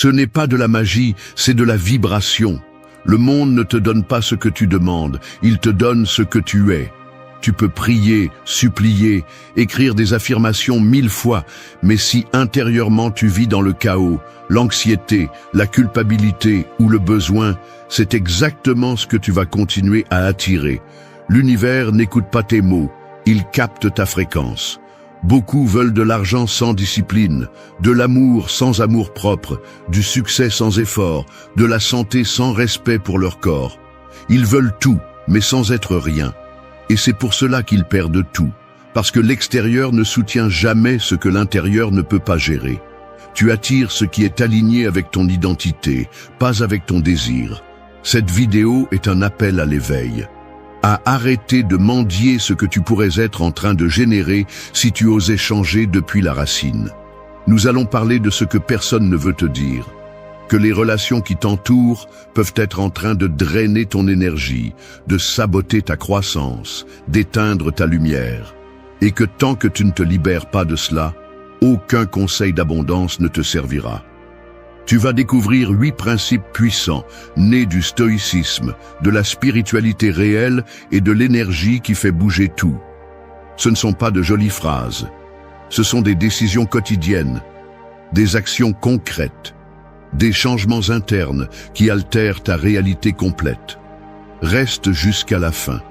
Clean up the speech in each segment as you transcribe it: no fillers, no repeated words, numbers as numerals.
Ce n'est pas de la magie, c'est de la vibration. Le monde ne te donne pas ce que tu demandes, il te donne ce que tu es. Tu peux prier, supplier, écrire des affirmations 1000 fois, mais si intérieurement tu vis dans le chaos, l'anxiété, la culpabilité ou le besoin, c'est exactement ce que tu vas continuer à attirer. L'univers n'écoute pas tes mots, il capte ta fréquence. Beaucoup veulent de l'argent sans discipline, de l'amour sans amour-propre, du succès sans effort, de la santé sans respect pour leur corps. Ils veulent tout, mais sans être rien. Et c'est pour cela qu'ils perdent tout, parce que l'extérieur ne soutient jamais ce que l'intérieur ne peut pas gérer. Tu attires ce qui est aligné avec ton identité, pas avec ton désir. Cette vidéo est un appel à l'éveil, à arrêter de mendier ce que tu pourrais être en train de générer si tu osais changer depuis la racine. Nous allons parler de ce que personne ne veut te dire. Que les relations qui t'entourent peuvent être en train de drainer ton énergie, de saboter ta croissance, d'éteindre ta lumière. Et que tant que tu ne te libères pas de cela, aucun conseil d'abondance ne te servira. Tu vas découvrir 8 principes puissants, nés du stoïcisme, de la spiritualité réelle et de l'énergie qui fait bouger tout. Ce ne sont pas de jolies phrases. Ce sont des décisions quotidiennes, des actions concrètes, des changements internes qui altèrent ta réalité complète. Reste jusqu'à la fin,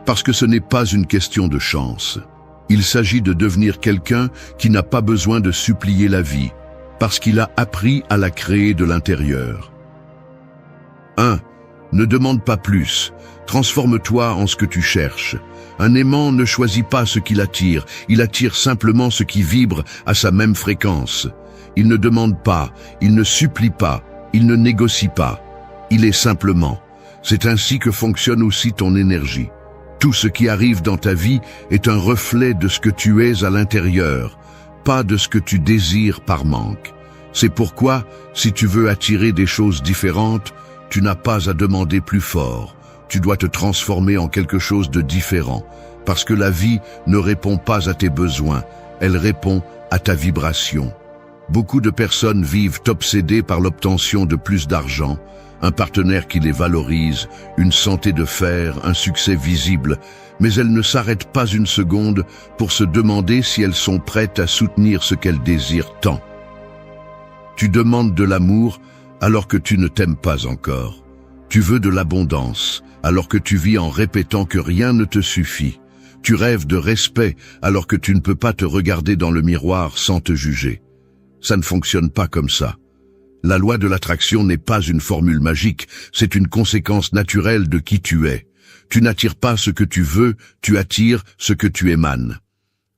parce que ce n'est pas une question de chance. Il s'agit de devenir quelqu'un qui n'a pas besoin de supplier la vie, parce qu'il a appris à la créer de l'intérieur. 1. Ne demande pas plus. Transforme-toi en ce que tu cherches. Un aimant ne choisit pas ce qu'il attire, il attire simplement ce qui vibre à sa même fréquence. Il ne demande pas, il ne supplie pas, il ne négocie pas. Il est simplement. C'est ainsi que fonctionne aussi ton énergie. Tout ce qui arrive dans ta vie est un reflet de ce que tu es à l'intérieur, pas de ce que tu désires par manque. C'est pourquoi, si tu veux attirer des choses différentes, tu n'as pas à demander plus fort. Tu dois te transformer en quelque chose de différent, parce que la vie ne répond pas à tes besoins, elle répond à ta vibration. Beaucoup de personnes vivent obsédées par l'obtention de plus d'argent, un partenaire qui les valorise, une santé de fer, un succès visible, mais elles ne s'arrêtent pas une seconde pour se demander si elles sont prêtes à soutenir ce qu'elles désirent tant. Tu demandes de l'amour alors que tu ne t'aimes pas encore. Tu veux de l'abondance alors que tu vis en répétant que rien ne te suffit. Tu rêves de respect alors que tu ne peux pas te regarder dans le miroir sans te juger. Ça ne fonctionne pas comme ça. La loi de l'attraction n'est pas une formule magique, c'est une conséquence naturelle de qui tu es. Tu n'attires pas ce que tu veux, tu attires ce que tu émanes.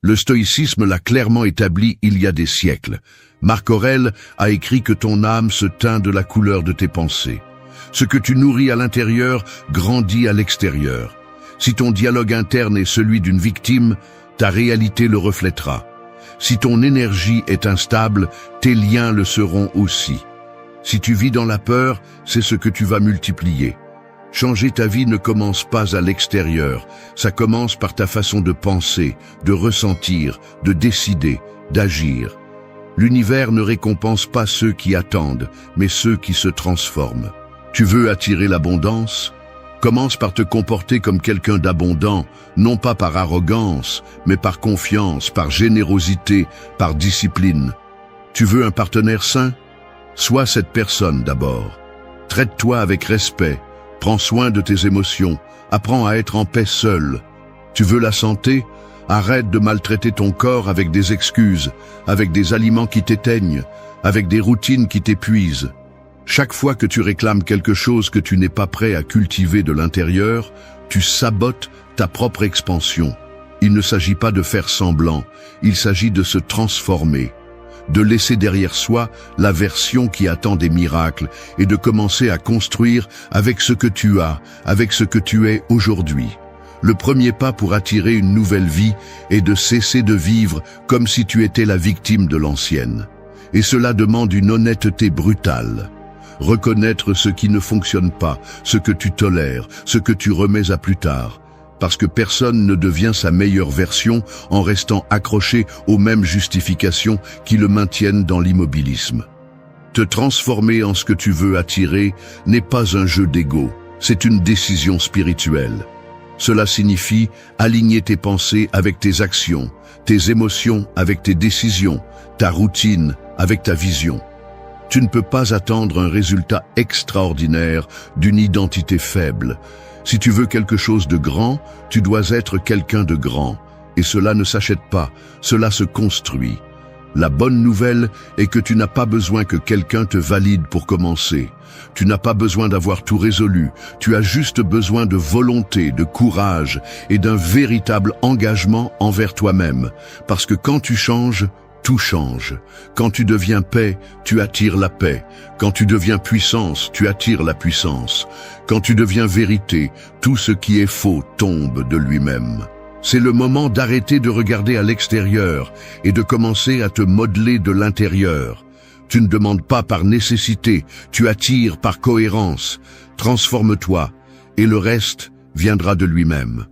Le stoïcisme l'a clairement établi il y a des siècles. Marc Aurèle a écrit que ton âme se teint de la couleur de tes pensées. Ce que tu nourris à l'intérieur grandit à l'extérieur. Si ton dialogue interne est celui d'une victime, ta réalité le reflètera. Si ton énergie est instable, tes liens le seront aussi. Si tu vis dans la peur, c'est ce que tu vas multiplier. Changer ta vie ne commence pas à l'extérieur, ça commence par ta façon de penser, de ressentir, de décider, d'agir. L'univers ne récompense pas ceux qui attendent, mais ceux qui se transforment. Tu veux attirer l'abondance ? Commence par te comporter comme quelqu'un d'abondant, non pas par arrogance, mais par confiance, par générosité, par discipline. Tu veux un partenaire sain ? Sois cette personne d'abord. Traite-toi avec respect, prends soin de tes émotions, apprends à être en paix seul. Tu veux la santé ? Arrête de maltraiter ton corps avec des excuses, avec des aliments qui t'éteignent, avec des routines qui t'épuisent. Chaque fois que tu réclames quelque chose que tu n'es pas prêt à cultiver de l'intérieur, tu sabotes ta propre expansion. Il ne s'agit pas de faire semblant, il s'agit de se transformer, de laisser derrière soi la version qui attend des miracles et de commencer à construire avec ce que tu as, avec ce que tu es aujourd'hui. Le premier pas pour attirer une nouvelle vie est de cesser de vivre comme si tu étais la victime de l'ancienne. Et cela demande une honnêteté brutale. Reconnaître ce qui ne fonctionne pas, ce que tu tolères, ce que tu remets à plus tard. Parce que personne ne devient sa meilleure version en restant accroché aux mêmes justifications qui le maintiennent dans l'immobilisme. Te transformer en ce que tu veux attirer n'est pas un jeu d'ego, c'est une décision spirituelle. Cela signifie aligner tes pensées avec tes actions, tes émotions avec tes décisions, ta routine avec ta vision. Tu ne peux pas attendre un résultat extraordinaire d'une identité faible. Si tu veux quelque chose de grand, tu dois être quelqu'un de grand. Et cela ne s'achète pas, cela se construit. La bonne nouvelle est que tu n'as pas besoin que quelqu'un te valide pour commencer. Tu n'as pas besoin d'avoir tout résolu, tu as juste besoin de volonté, de courage et d'un véritable engagement envers toi-même. Parce que quand tu changes, tout change. Quand tu deviens paix, tu attires la paix. Quand tu deviens puissance, tu attires la puissance. Quand tu deviens vérité, tout ce qui est faux tombe de lui-même. C'est le moment d'arrêter de regarder à l'extérieur et de commencer à te modeler de l'intérieur. Tu ne demandes pas par nécessité, tu attires par cohérence. Transforme-toi et le reste viendra de lui-même.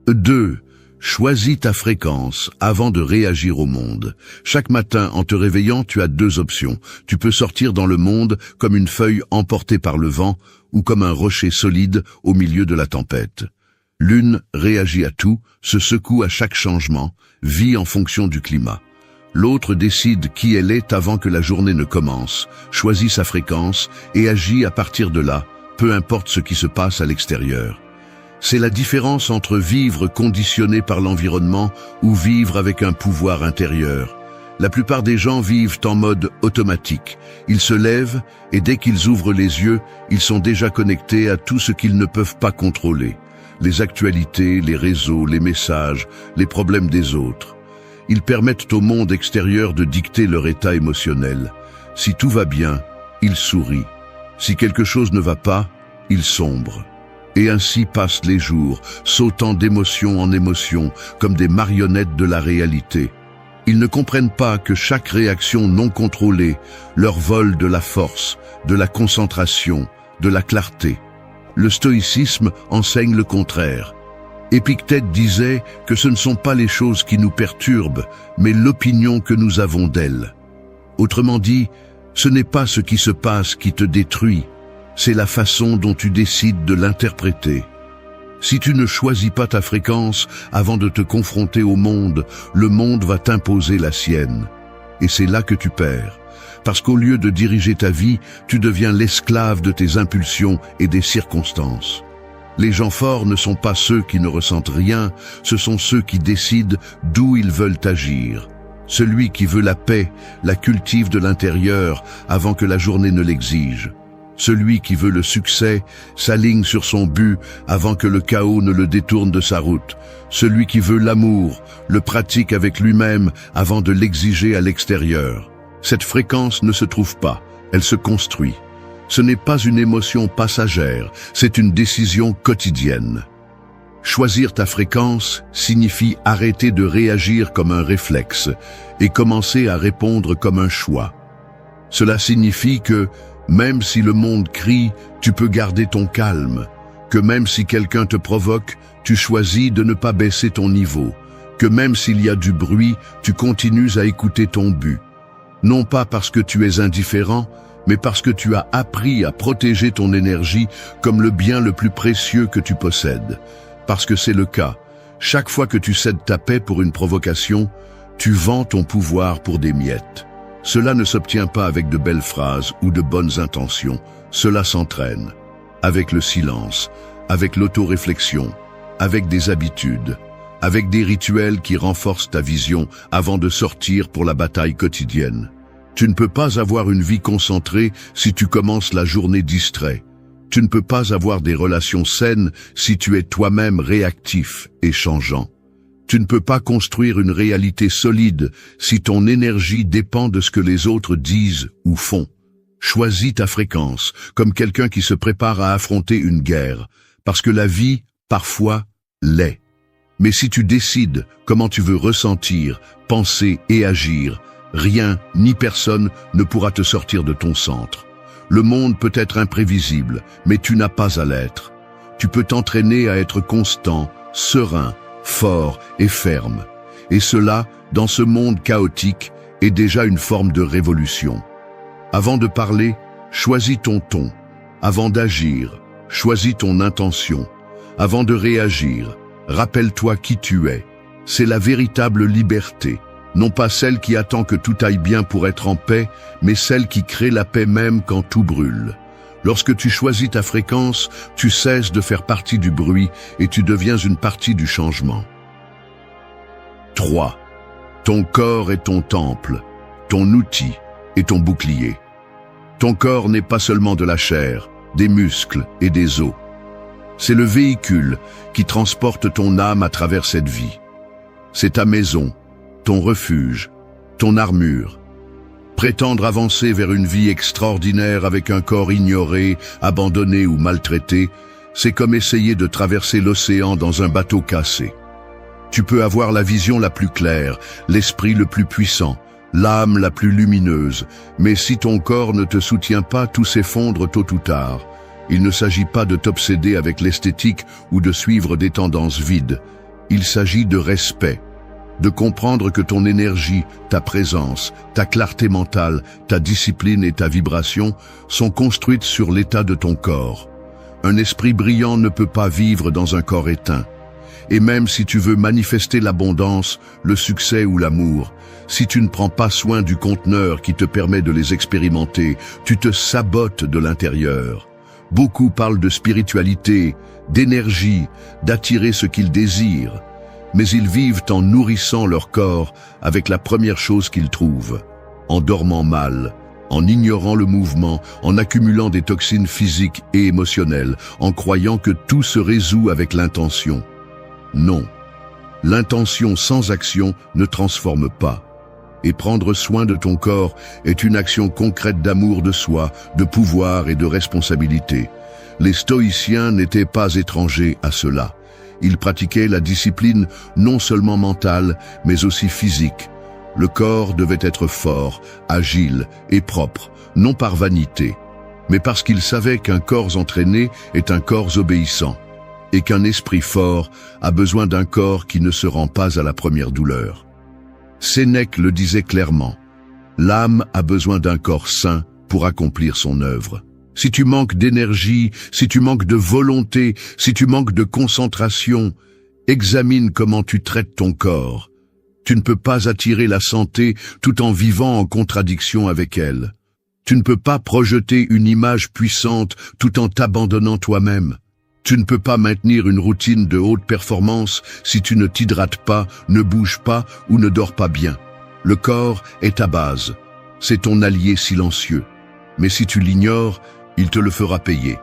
2. Choisis ta fréquence avant de réagir au monde. Chaque matin, en te réveillant, tu as 2 options. Tu peux sortir dans le monde comme une feuille emportée par le vent ou comme un rocher solide au milieu de la tempête. L'une réagit à tout, se secoue à chaque changement, vit en fonction du climat. L'autre décide qui elle est avant que la journée ne commence, choisit sa fréquence et agit à partir de là, peu importe ce qui se passe à l'extérieur. C'est la différence entre vivre conditionné par l'environnement ou vivre avec un pouvoir intérieur. La plupart des gens vivent en mode automatique. Ils se lèvent et dès qu'ils ouvrent les yeux, ils sont déjà connectés à tout ce qu'ils ne peuvent pas contrôler. Les actualités, les réseaux, les messages, les problèmes des autres. Ils permettent au monde extérieur de dicter leur état émotionnel. Si tout va bien, ils sourient. Si quelque chose ne va pas, ils sombrent. Et ainsi passent les jours, sautant d'émotion en émotion, comme des marionnettes de la réalité. Ils ne comprennent pas que chaque réaction non contrôlée leur vole de la force, de la concentration, de la clarté. Le stoïcisme enseigne le contraire. Épictète disait que ce ne sont pas les choses qui nous perturbent, mais l'opinion que nous avons d'elles. Autrement dit, ce n'est pas ce qui se passe qui te détruit, c'est la façon dont tu décides de l'interpréter. Si tu ne choisis pas ta fréquence avant de te confronter au monde, le monde va t'imposer la sienne. Et c'est là que tu perds. Parce qu'au lieu de diriger ta vie, tu deviens l'esclave de tes impulsions et des circonstances. Les gens forts ne sont pas ceux qui ne ressentent rien, ce sont ceux qui décident d'où ils veulent agir. Celui qui veut la paix la cultive de l'intérieur avant que la journée ne l'exige. Celui qui veut le succès s'aligne sur son but avant que le chaos ne le détourne de sa route. Celui qui veut l'amour le pratique avec lui-même avant de l'exiger à l'extérieur. Cette fréquence ne se trouve pas, elle se construit. Ce n'est pas une émotion passagère, c'est une décision quotidienne. Choisir ta fréquence signifie arrêter de réagir comme un réflexe et commencer à répondre comme un choix. Cela signifie que, même si le monde crie, tu peux garder ton calme, que même si quelqu'un te provoque, tu choisis de ne pas baisser ton niveau, que même s'il y a du bruit, tu continues à écouter ton but. Non pas parce que tu es indifférent, mais parce que tu as appris à protéger ton énergie comme le bien le plus précieux que tu possèdes. Parce que c'est le cas. Chaque fois que tu cèdes ta paix pour une provocation, tu vends ton pouvoir pour des miettes. Cela ne s'obtient pas avec de belles phrases ou de bonnes intentions. Cela s'entraîne. Avec le silence, avec l'autoréflexion, avec des habitudes, avec des rituels qui renforcent ta vision avant de sortir pour la bataille quotidienne. Tu ne peux pas avoir une vie concentrée si tu commences la journée distrait. Tu ne peux pas avoir des relations saines si tu es toi-même réactif et changeant. Tu ne peux pas construire une réalité solide si ton énergie dépend de ce que les autres disent ou font. Choisis ta fréquence comme quelqu'un qui se prépare à affronter une guerre, parce que la vie, parfois, l'est. Mais si tu décides comment tu veux ressentir, penser et agir, rien ni personne ne pourra te sortir de ton centre. Le monde peut être imprévisible, mais tu n'as pas à l'être. Tu peux t'entraîner à être constant, serein, fort et ferme. Et cela, dans ce monde chaotique, est déjà une forme de révolution. Avant de parler, choisis ton ton. Avant d'agir, choisis ton intention. Avant de réagir, rappelle-toi qui tu es. C'est la véritable liberté, non pas celle qui attend que tout aille bien pour être en paix, mais celle qui crée la paix même quand tout brûle. Lorsque tu choisis ta fréquence, tu cesses de faire partie du bruit et tu deviens une partie du changement. 3. Ton corps est ton temple, ton outil et ton bouclier. Ton corps n'est pas seulement de la chair, des muscles et des os. C'est le véhicule qui transporte ton âme à travers cette vie. C'est ta maison, ton refuge, ton armure. Prétendre avancer vers une vie extraordinaire avec un corps ignoré, abandonné ou maltraité, c'est comme essayer de traverser l'océan dans un bateau cassé. Tu peux avoir la vision la plus claire, l'esprit le plus puissant, l'âme la plus lumineuse, mais si ton corps ne te soutient pas, tout s'effondre tôt ou tard. Il ne s'agit pas de t'obséder avec l'esthétique ou de suivre des tendances vides. Il s'agit de respect, de comprendre que ton énergie, ta présence, ta clarté mentale, ta discipline et ta vibration sont construites sur l'état de ton corps. Un esprit brillant ne peut pas vivre dans un corps éteint. Et même si tu veux manifester l'abondance, le succès ou l'amour, si tu ne prends pas soin du conteneur qui te permet de les expérimenter, tu te sabotes de l'intérieur. Beaucoup parlent de spiritualité, d'énergie, d'attirer ce qu'ils désirent, mais ils vivent en nourrissant leur corps avec la première chose qu'ils trouvent, en dormant mal, en ignorant le mouvement, en accumulant des toxines physiques et émotionnelles, en croyant que tout se résout avec l'intention. Non, l'intention sans action ne transforme pas. Et prendre soin de ton corps est une action concrète d'amour de soi, de pouvoir et de responsabilité. Les stoïciens n'étaient pas étrangers à cela. Ils pratiquaient la discipline non seulement mentale, mais aussi physique. Le corps devait être fort, agile et propre, non par vanité, mais parce qu'ils savaient qu'un corps entraîné est un corps obéissant, et qu'un esprit fort a besoin d'un corps qui ne se rend pas à la première douleur. Sénèque le disait clairement, l'âme a besoin d'un corps sain pour accomplir son œuvre. Si tu manques d'énergie, si tu manques de volonté, si tu manques de concentration, examine comment tu traites ton corps. Tu ne peux pas attirer la santé tout en vivant en contradiction avec elle. Tu ne peux pas projeter une image puissante tout en t'abandonnant toi-même. Tu ne peux pas maintenir une routine de haute performance si tu ne t'hydrates pas, ne bouges pas ou ne dors pas bien. Le corps est ta base. C'est ton allié silencieux. Mais si tu l'ignores, il te le fera payer.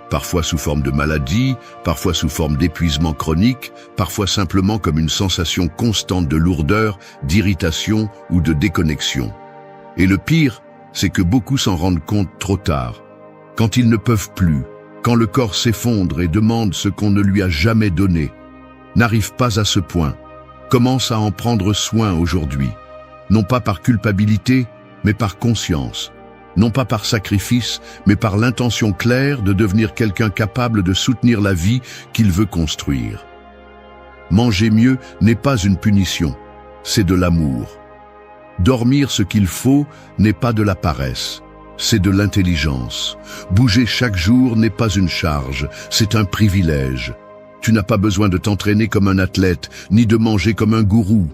Parfois sous forme de maladie, parfois sous forme d'épuisement chronique, parfois simplement comme une sensation constante de lourdeur, d'irritation ou de déconnexion. Et le pire, c'est que beaucoup s'en rendent compte trop tard. Quand ils ne peuvent plus, quand le corps s'effondre et demande ce qu'on ne lui a jamais donné. N'arrive pas à ce point. Commence à en prendre soin aujourd'hui. Non pas par culpabilité, mais par conscience. Non pas par sacrifice, mais par l'intention claire de devenir quelqu'un capable de soutenir la vie qu'il veut construire. Manger mieux n'est pas une punition, c'est de l'amour. Dormir ce qu'il faut n'est pas de la paresse, c'est de l'intelligence. Bouger chaque jour n'est pas une charge, c'est un privilège. Tu n'as pas besoin de t'entraîner comme un athlète, ni de manger comme un gourou.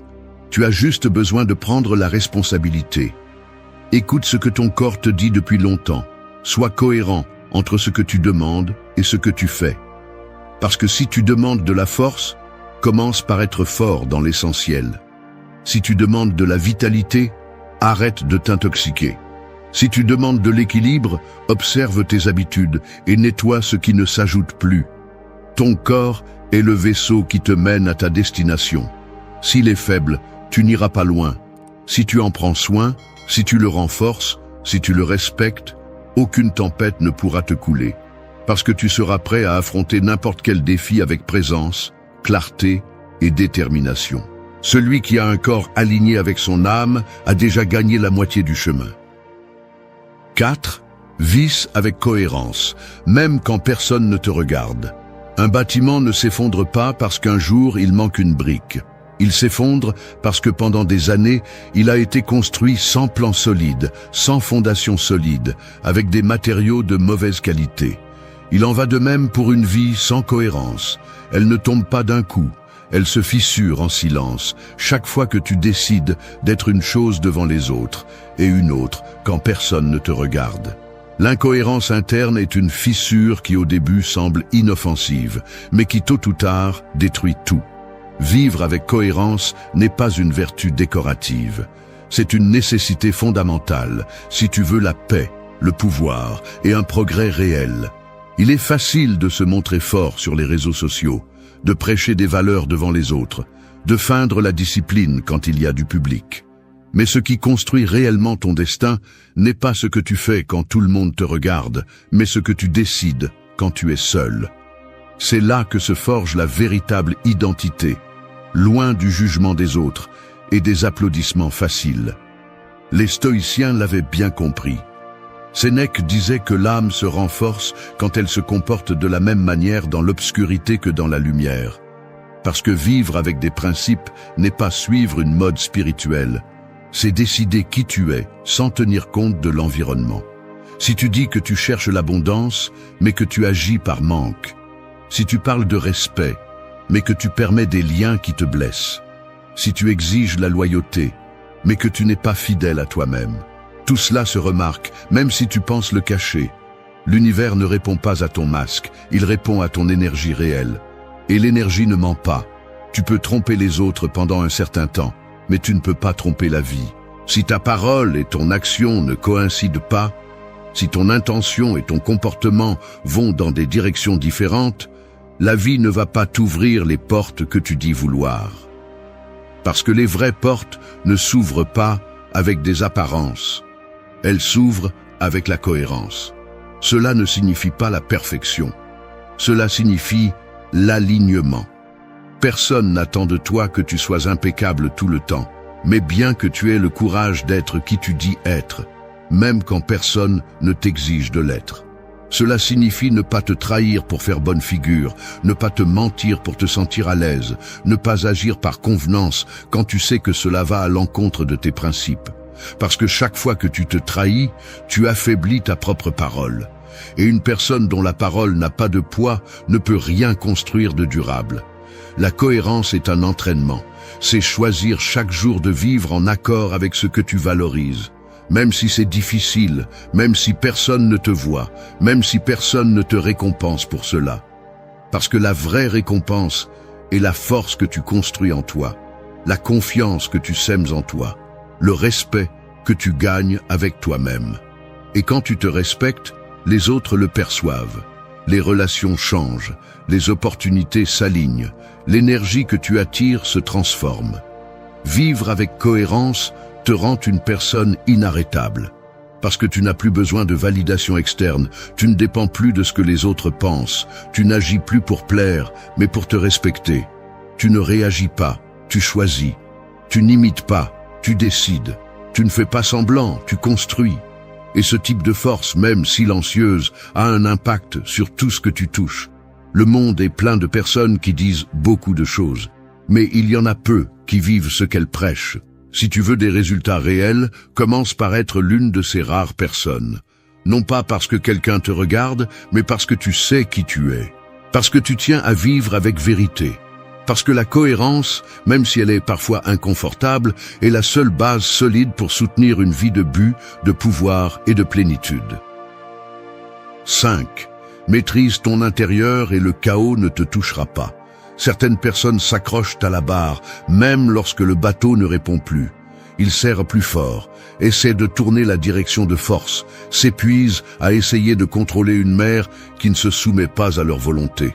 Tu as juste besoin de prendre la responsabilité. Écoute ce que ton corps te dit depuis longtemps. Sois cohérent entre ce que tu demandes et ce que tu fais. Parce que si tu demandes de la force, commence par être fort dans l'essentiel. Si tu demandes de la vitalité, arrête de t'intoxiquer. Si tu demandes de l'équilibre, observe tes habitudes et nettoie ce qui ne s'ajoute plus. Ton corps est le vaisseau qui te mène à ta destination. S'il est faible, tu n'iras pas loin. Si tu en prends soin, si tu le renforces, si tu le respectes, aucune tempête ne pourra te couler. Parce que tu seras prêt à affronter n'importe quel défi avec présence, clarté et détermination. Celui qui a un corps aligné avec son âme a déjà gagné la moitié du chemin. 4. Vis avec cohérence, même quand personne ne te regarde. Un bâtiment ne s'effondre pas parce qu'un jour il manque une brique. Il s'effondre parce que pendant des années, il a été construit sans plan solide, sans fondation solide, avec des matériaux de mauvaise qualité. Il en va de même pour une vie sans cohérence. Elle ne tombe pas d'un coup, elle se fissure en silence, chaque fois que tu décides d'être une chose devant les autres, et une autre quand personne ne te regarde. L'incohérence interne est une fissure qui au début semble inoffensive, mais qui tôt ou tard détruit tout. Vivre avec cohérence n'est pas une vertu décorative. C'est une nécessité fondamentale si tu veux la paix, le pouvoir et un progrès réel. Il est facile de se montrer fort sur les réseaux sociaux, de prêcher des valeurs devant les autres, de feindre la discipline quand il y a du public. Mais ce qui construit réellement ton destin n'est pas ce que tu fais quand tout le monde te regarde, mais ce que tu décides quand tu es seul. C'est là que se forge la véritable identité, loin du jugement des autres et des applaudissements faciles. Les stoïciens l'avaient bien compris. Sénèque disait que l'âme se renforce quand elle se comporte de la même manière dans l'obscurité que dans la lumière. Parce que vivre avec des principes n'est pas suivre une mode spirituelle, c'est décider qui tu es sans tenir compte de l'environnement. Si tu dis que tu cherches l'abondance, mais que tu agis par manque. Si tu parles de respect, mais que tu permets des liens qui te blessent. Si tu exiges la loyauté, mais que tu n'es pas fidèle à toi-même. Tout cela se remarque, même si tu penses le cacher. L'univers ne répond pas à ton masque, il répond à ton énergie réelle. Et l'énergie ne ment pas. Tu peux tromper les autres pendant un certain temps, mais tu ne peux pas tromper la vie. Si ta parole et ton action ne coïncident pas, si ton intention et ton comportement vont dans des directions différentes, la vie ne va pas t'ouvrir les portes que tu dis vouloir. Parce que les vraies portes ne s'ouvrent pas avec des apparences. Elles s'ouvrent avec la cohérence. Cela ne signifie pas la perfection. Cela signifie l'alignement. Personne n'attend de toi que tu sois impeccable tout le temps, mais bien que tu aies le courage d'être qui tu dis être, même quand personne ne t'exige de l'être. Cela signifie ne pas te trahir pour faire bonne figure, ne pas te mentir pour te sentir à l'aise, ne pas agir par convenance quand tu sais que cela va à l'encontre de tes principes. Parce que chaque fois que tu te trahis, tu affaiblis ta propre parole. Et une personne dont la parole n'a pas de poids ne peut rien construire de durable. La cohérence est un entraînement. C'est choisir chaque jour de vivre en accord avec ce que tu valorises. Même si c'est difficile, même si personne ne te voit, même si personne ne te récompense pour cela. Parce que la vraie récompense est la force que tu construis en toi, la confiance que tu sèmes en toi, le respect que tu gagnes avec toi-même. Et quand tu te respectes, les autres le perçoivent. Les relations changent, les opportunités s'alignent, l'énergie que tu attires se transforme. Vivre avec cohérence te rend une personne inarrêtable. Parce que tu n'as plus besoin de validation externe, tu ne dépends plus de ce que les autres pensent, tu n'agis plus pour plaire, mais pour te respecter. Tu ne réagis pas, tu choisis. Tu n'imites pas, tu décides. Tu ne fais pas semblant, tu construis. Et ce type de force, même silencieuse, a un impact sur tout ce que tu touches. Le monde est plein de personnes qui disent beaucoup de choses, mais il y en a peu qui vivent ce qu'elles prêchent. Si tu veux des résultats réels, commence par être l'une de ces rares personnes. Non pas parce que quelqu'un te regarde, mais parce que tu sais qui tu es. Parce que tu tiens à vivre avec vérité. Parce que la cohérence, même si elle est parfois inconfortable, est la seule base solide pour soutenir une vie de but, de pouvoir et de plénitude. 5. Maîtrise ton intérieur et le chaos ne te touchera pas. Certaines personnes s'accrochent à la barre, même lorsque le bateau ne répond plus. Ils serrent plus fort, essaient de tourner la direction de force, s'épuisent à essayer de contrôler une mer qui ne se soumet pas à leur volonté.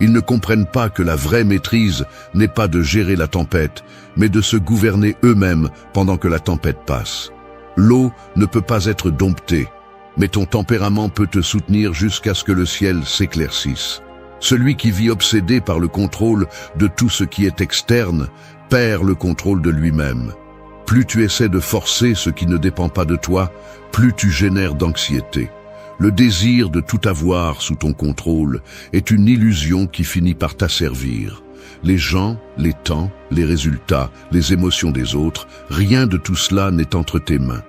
Ils ne comprennent pas que la vraie maîtrise n'est pas de gérer la tempête, mais de se gouverner eux-mêmes pendant que la tempête passe. L'eau ne peut pas être domptée, mais ton tempérament peut te soutenir jusqu'à ce que le ciel s'éclaircisse. Celui qui vit obsédé par le contrôle de tout ce qui est externe perd le contrôle de lui-même. Plus tu essaies de forcer ce qui ne dépend pas de toi, plus tu génères d'anxiété. Le désir de tout avoir sous ton contrôle est une illusion qui finit par t'asservir. Les gens, les temps, les résultats, les émotions des autres, rien de tout cela n'est entre tes mains.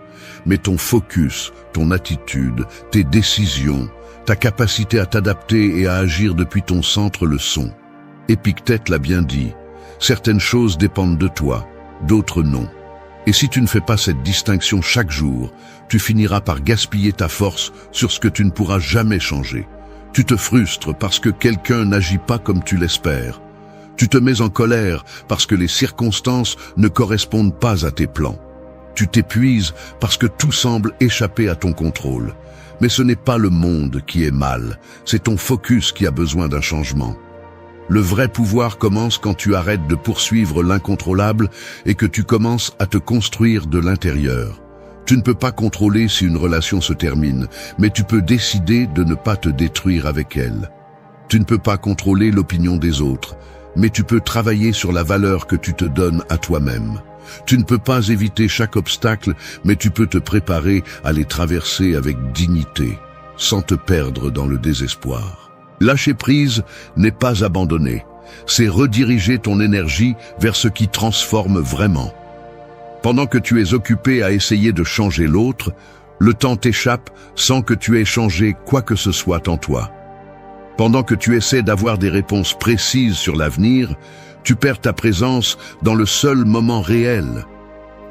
Mais ton focus, ton attitude, tes décisions, ta capacité à t'adapter et à agir depuis ton centre le sont. Épictète l'a bien dit, certaines choses dépendent de toi, d'autres non. Et si tu ne fais pas cette distinction chaque jour, tu finiras par gaspiller ta force sur ce que tu ne pourras jamais changer. Tu te frustres parce que quelqu'un n'agit pas comme tu l'espères. Tu te mets en colère parce que les circonstances ne correspondent pas à tes plans. Tu t'épuises parce que tout semble échapper à ton contrôle. Mais ce n'est pas le monde qui est mal, c'est ton focus qui a besoin d'un changement. Le vrai pouvoir commence quand tu arrêtes de poursuivre l'incontrôlable et que tu commences à te construire de l'intérieur. Tu ne peux pas contrôler si une relation se termine, mais tu peux décider de ne pas te détruire avec elle. Tu ne peux pas contrôler l'opinion des autres, mais tu peux travailler sur la valeur que tu te donnes à toi-même. Tu ne peux pas éviter chaque obstacle, mais tu peux te préparer à les traverser avec dignité, sans te perdre dans le désespoir. Lâcher prise n'est pas abandonner, c'est rediriger ton énergie vers ce qui transforme vraiment. Pendant que tu es occupé à essayer de changer l'autre, le temps t'échappe sans que tu aies changé quoi que ce soit en toi. Pendant que tu essaies d'avoir des réponses précises sur l'avenir, tu perds ta présence dans le seul moment réel,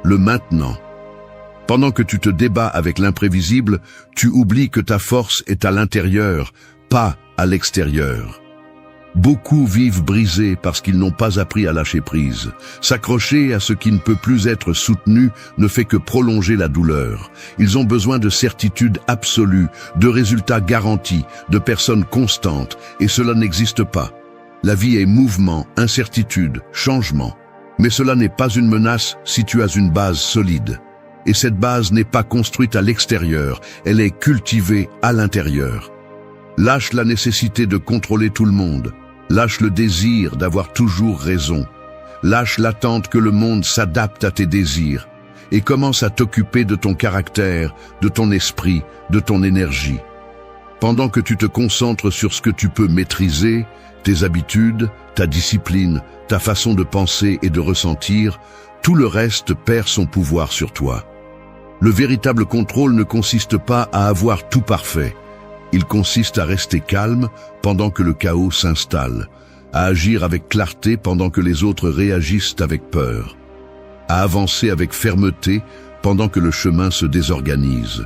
le maintenant. Pendant que tu te débats avec l'imprévisible, tu oublies que ta force est à l'intérieur, pas à l'extérieur. Beaucoup vivent brisés parce qu'ils n'ont pas appris à lâcher prise. S'accrocher à ce qui ne peut plus être soutenu ne fait que prolonger la douleur. Ils ont besoin de certitudes absolues, de résultats garantis, de personnes constantes, et cela n'existe pas. La vie est mouvement, incertitude, changement. Mais cela n'est pas une menace si tu as une base solide. Et cette base n'est pas construite à l'extérieur, elle est cultivée à l'intérieur. Lâche la nécessité de contrôler tout le monde. Lâche le désir d'avoir toujours raison. Lâche l'attente que le monde s'adapte à tes désirs. Et commence à t'occuper de ton caractère, de ton esprit, de ton énergie. Pendant que tu te concentres sur ce que tu peux maîtriser, tes habitudes, ta discipline, ta façon de penser et de ressentir, tout le reste perd son pouvoir sur toi. Le véritable contrôle ne consiste pas à avoir tout parfait. Il consiste à rester calme pendant que le chaos s'installe, à agir avec clarté pendant que les autres réagissent avec peur, à avancer avec fermeté pendant que le chemin se désorganise.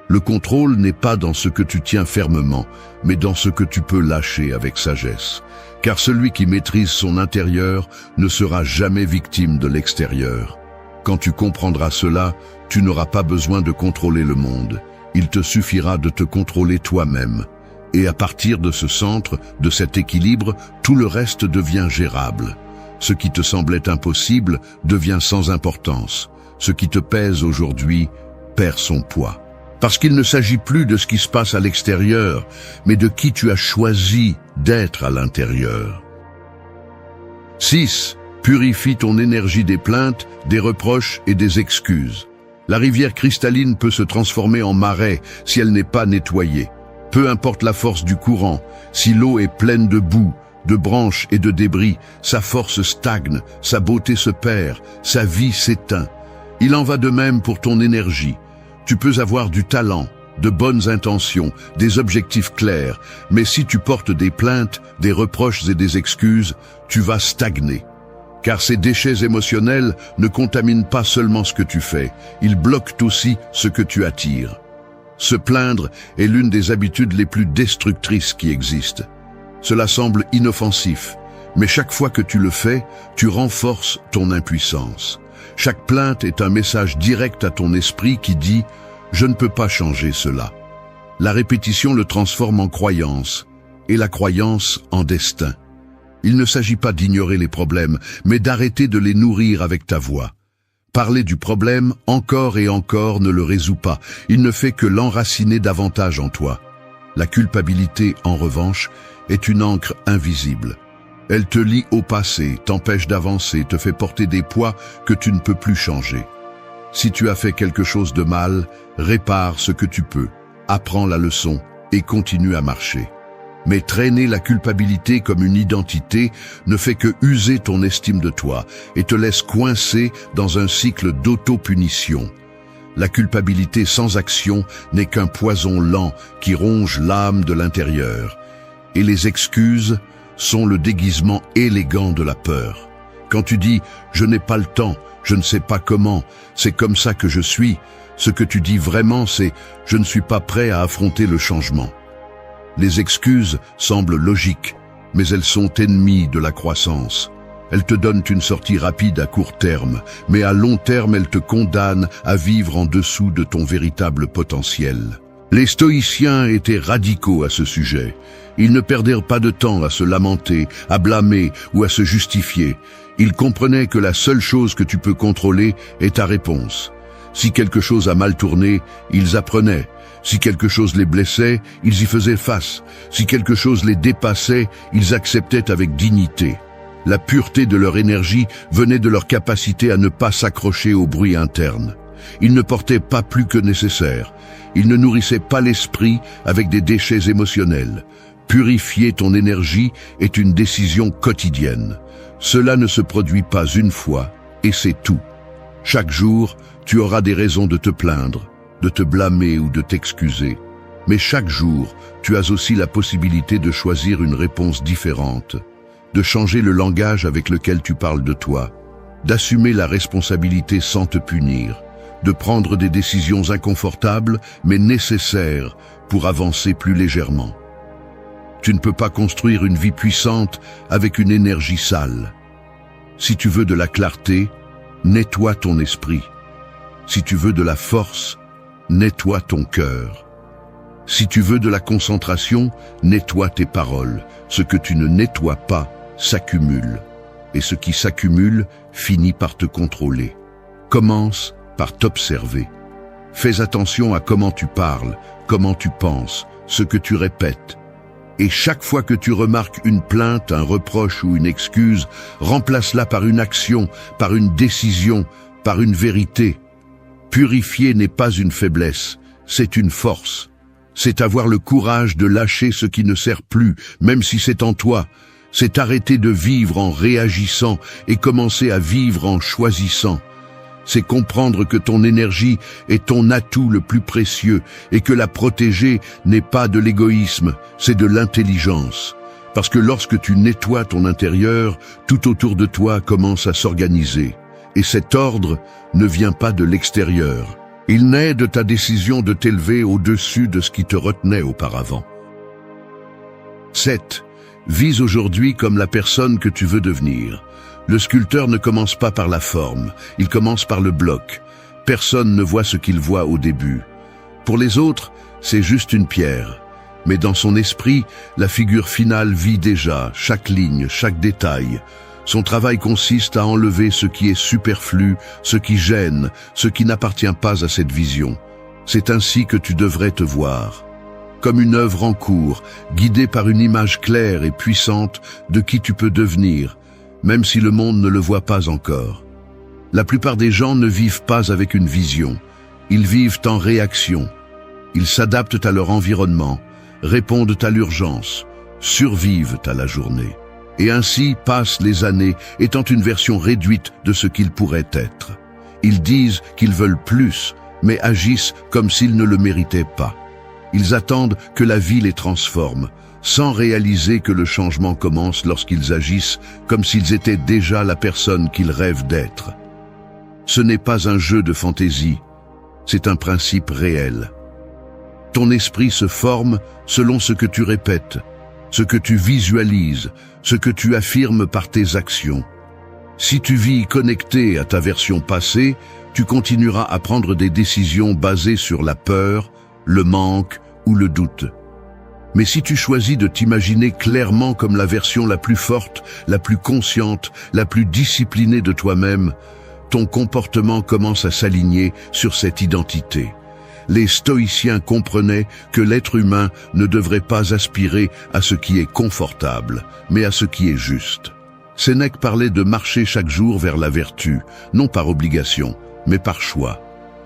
Le contrôle n'est pas dans ce que tu tiens fermement, mais dans ce que tu peux lâcher avec sagesse. Car celui qui maîtrise son intérieur ne sera jamais victime de l'extérieur. Quand tu comprendras cela, tu n'auras pas besoin de contrôler le monde. Il te suffira de te contrôler toi-même. Et à partir de ce centre, de cet équilibre, tout le reste devient gérable. Ce qui te semblait impossible devient sans importance. Ce qui te pèse aujourd'hui perd son poids. Parce qu'il ne s'agit plus de ce qui se passe à l'extérieur, mais de qui tu as choisi d'être à l'intérieur. 6. Purifie ton énergie des plaintes, des reproches et des excuses. La rivière cristalline peut se transformer en marais si elle n'est pas nettoyée. Peu importe la force du courant, si l'eau est pleine de boue, de branches et de débris, sa force stagne, sa beauté se perd, sa vie s'éteint. Il en va de même pour ton énergie. Tu peux avoir du talent, de bonnes intentions, des objectifs clairs, mais si tu portes des plaintes, des reproches et des excuses, tu vas stagner. Car ces déchets émotionnels ne contaminent pas seulement ce que tu fais, ils bloquent aussi ce que tu attires. Se plaindre est l'une des habitudes les plus destructrices qui existent. Cela semble inoffensif, mais chaque fois que tu le fais, tu renforces ton impuissance. Chaque plainte est un message direct à ton esprit qui dit « Je ne peux pas changer cela ». La répétition le transforme en croyance, et la croyance en destin. Il ne s'agit pas d'ignorer les problèmes, mais d'arrêter de les nourrir avec ta voix. Parler du problème encore et encore ne le résout pas, il ne fait que l'enraciner davantage en toi. La culpabilité, en revanche, est une encre invisible. Elle te lie au passé, t'empêche d'avancer, te fait porter des poids que tu ne peux plus changer. Si tu as fait quelque chose de mal, répare ce que tu peux, apprends la leçon et continue à marcher. Mais traîner la culpabilité comme une identité ne fait que user ton estime de toi et te laisse coincé dans un cycle d'auto-punition. La culpabilité sans action n'est qu'un poison lent qui ronge l'âme de l'intérieur. Et les excuses sont le déguisement élégant de la peur. Quand tu dis « je n'ai pas le temps, je ne sais pas comment, c'est comme ça que je suis », ce que tu dis vraiment c'est « je ne suis pas prêt à affronter le changement ». Les excuses semblent logiques, mais elles sont ennemies de la croissance. Elles te donnent une sortie rapide à court terme, mais à long terme elles te condamnent à vivre en dessous de ton véritable potentiel. Les stoïciens étaient radicaux à ce sujet. Ils ne perdèrent pas de temps à se lamenter, à blâmer ou à se justifier. Ils comprenaient que la seule chose que tu peux contrôler est ta réponse. Si quelque chose a mal tourné, ils apprenaient. Si quelque chose les blessait, ils y faisaient face. Si quelque chose les dépassait, ils acceptaient avec dignité. La pureté de leur énergie venait de leur capacité à ne pas s'accrocher au bruit interne. Ils ne portaient pas plus que nécessaire. Ils ne nourrissaient pas l'esprit avec des déchets émotionnels. Purifier ton énergie est une décision quotidienne. Cela ne se produit pas une fois, et c'est tout. Chaque jour, tu auras des raisons de te plaindre, de te blâmer ou de t'excuser. Mais chaque jour, tu as aussi la possibilité de choisir une réponse différente, de changer le langage avec lequel tu parles de toi, d'assumer la responsabilité sans te punir, de prendre des décisions inconfortables mais nécessaires pour avancer plus légèrement. Tu ne peux pas construire une vie puissante avec une énergie sale. Si tu veux de la clarté, nettoie ton esprit. Si tu veux de la force, nettoie ton cœur. Si tu veux de la concentration, nettoie tes paroles. Ce que tu ne nettoies pas s'accumule. Et ce qui s'accumule finit par te contrôler. Commence par t'observer. Fais attention à comment tu parles, comment tu penses, ce que tu répètes. Et chaque fois que tu remarques une plainte, un reproche ou une excuse, remplace-la par une action, par une décision, par une vérité. Purifier n'est pas une faiblesse, c'est une force. C'est avoir le courage de lâcher ce qui ne sert plus, même si c'est en toi. C'est arrêter de vivre en réagissant et commencer à vivre en choisissant. C'est comprendre que ton énergie est ton atout le plus précieux et que la protéger n'est pas de l'égoïsme, c'est de l'intelligence. Parce que lorsque tu nettoies ton intérieur, tout autour de toi commence à s'organiser. Et cet ordre ne vient pas de l'extérieur. Il naît de ta décision de t'élever au-dessus de ce qui te retenait auparavant. 7. Vise aujourd'hui comme la personne que tu veux devenir. Le sculpteur ne commence pas par la forme, il commence par le bloc. Personne ne voit ce qu'il voit au début. Pour les autres, c'est juste une pierre. Mais dans son esprit, la figure finale vit déjà, chaque ligne, chaque détail. Son travail consiste à enlever ce qui est superflu, ce qui gêne, ce qui n'appartient pas à cette vision. C'est ainsi que tu devrais te voir. Comme une œuvre en cours, guidée par une image claire et puissante de qui tu peux devenir, même si le monde ne le voit pas encore. La plupart des gens ne vivent pas avec une vision. Ils vivent en réaction. Ils s'adaptent à leur environnement, répondent à l'urgence, survivent à la journée. Et ainsi passent les années, étant une version réduite de ce qu'ils pourraient être. Ils disent qu'ils veulent plus, mais agissent comme s'ils ne le méritaient pas. Ils attendent que la vie les transforme, sans réaliser que le changement commence lorsqu'ils agissent comme s'ils étaient déjà la personne qu'ils rêvent d'être. Ce n'est pas un jeu de fantaisie, c'est un principe réel. Ton esprit se forme selon ce que tu répètes, ce que tu visualises, ce que tu affirmes par tes actions. Si tu vis connecté à ta version passée, tu continueras à prendre des décisions basées sur la peur, le manque ou le doute. Mais si tu choisis de t'imaginer clairement comme la version la plus forte, la plus consciente, la plus disciplinée de toi-même, ton comportement commence à s'aligner sur cette identité. Les stoïciens comprenaient que l'être humain ne devrait pas aspirer à ce qui est confortable, mais à ce qui est juste. Sénèque parlait de marcher chaque jour vers la vertu, non par obligation, mais par choix.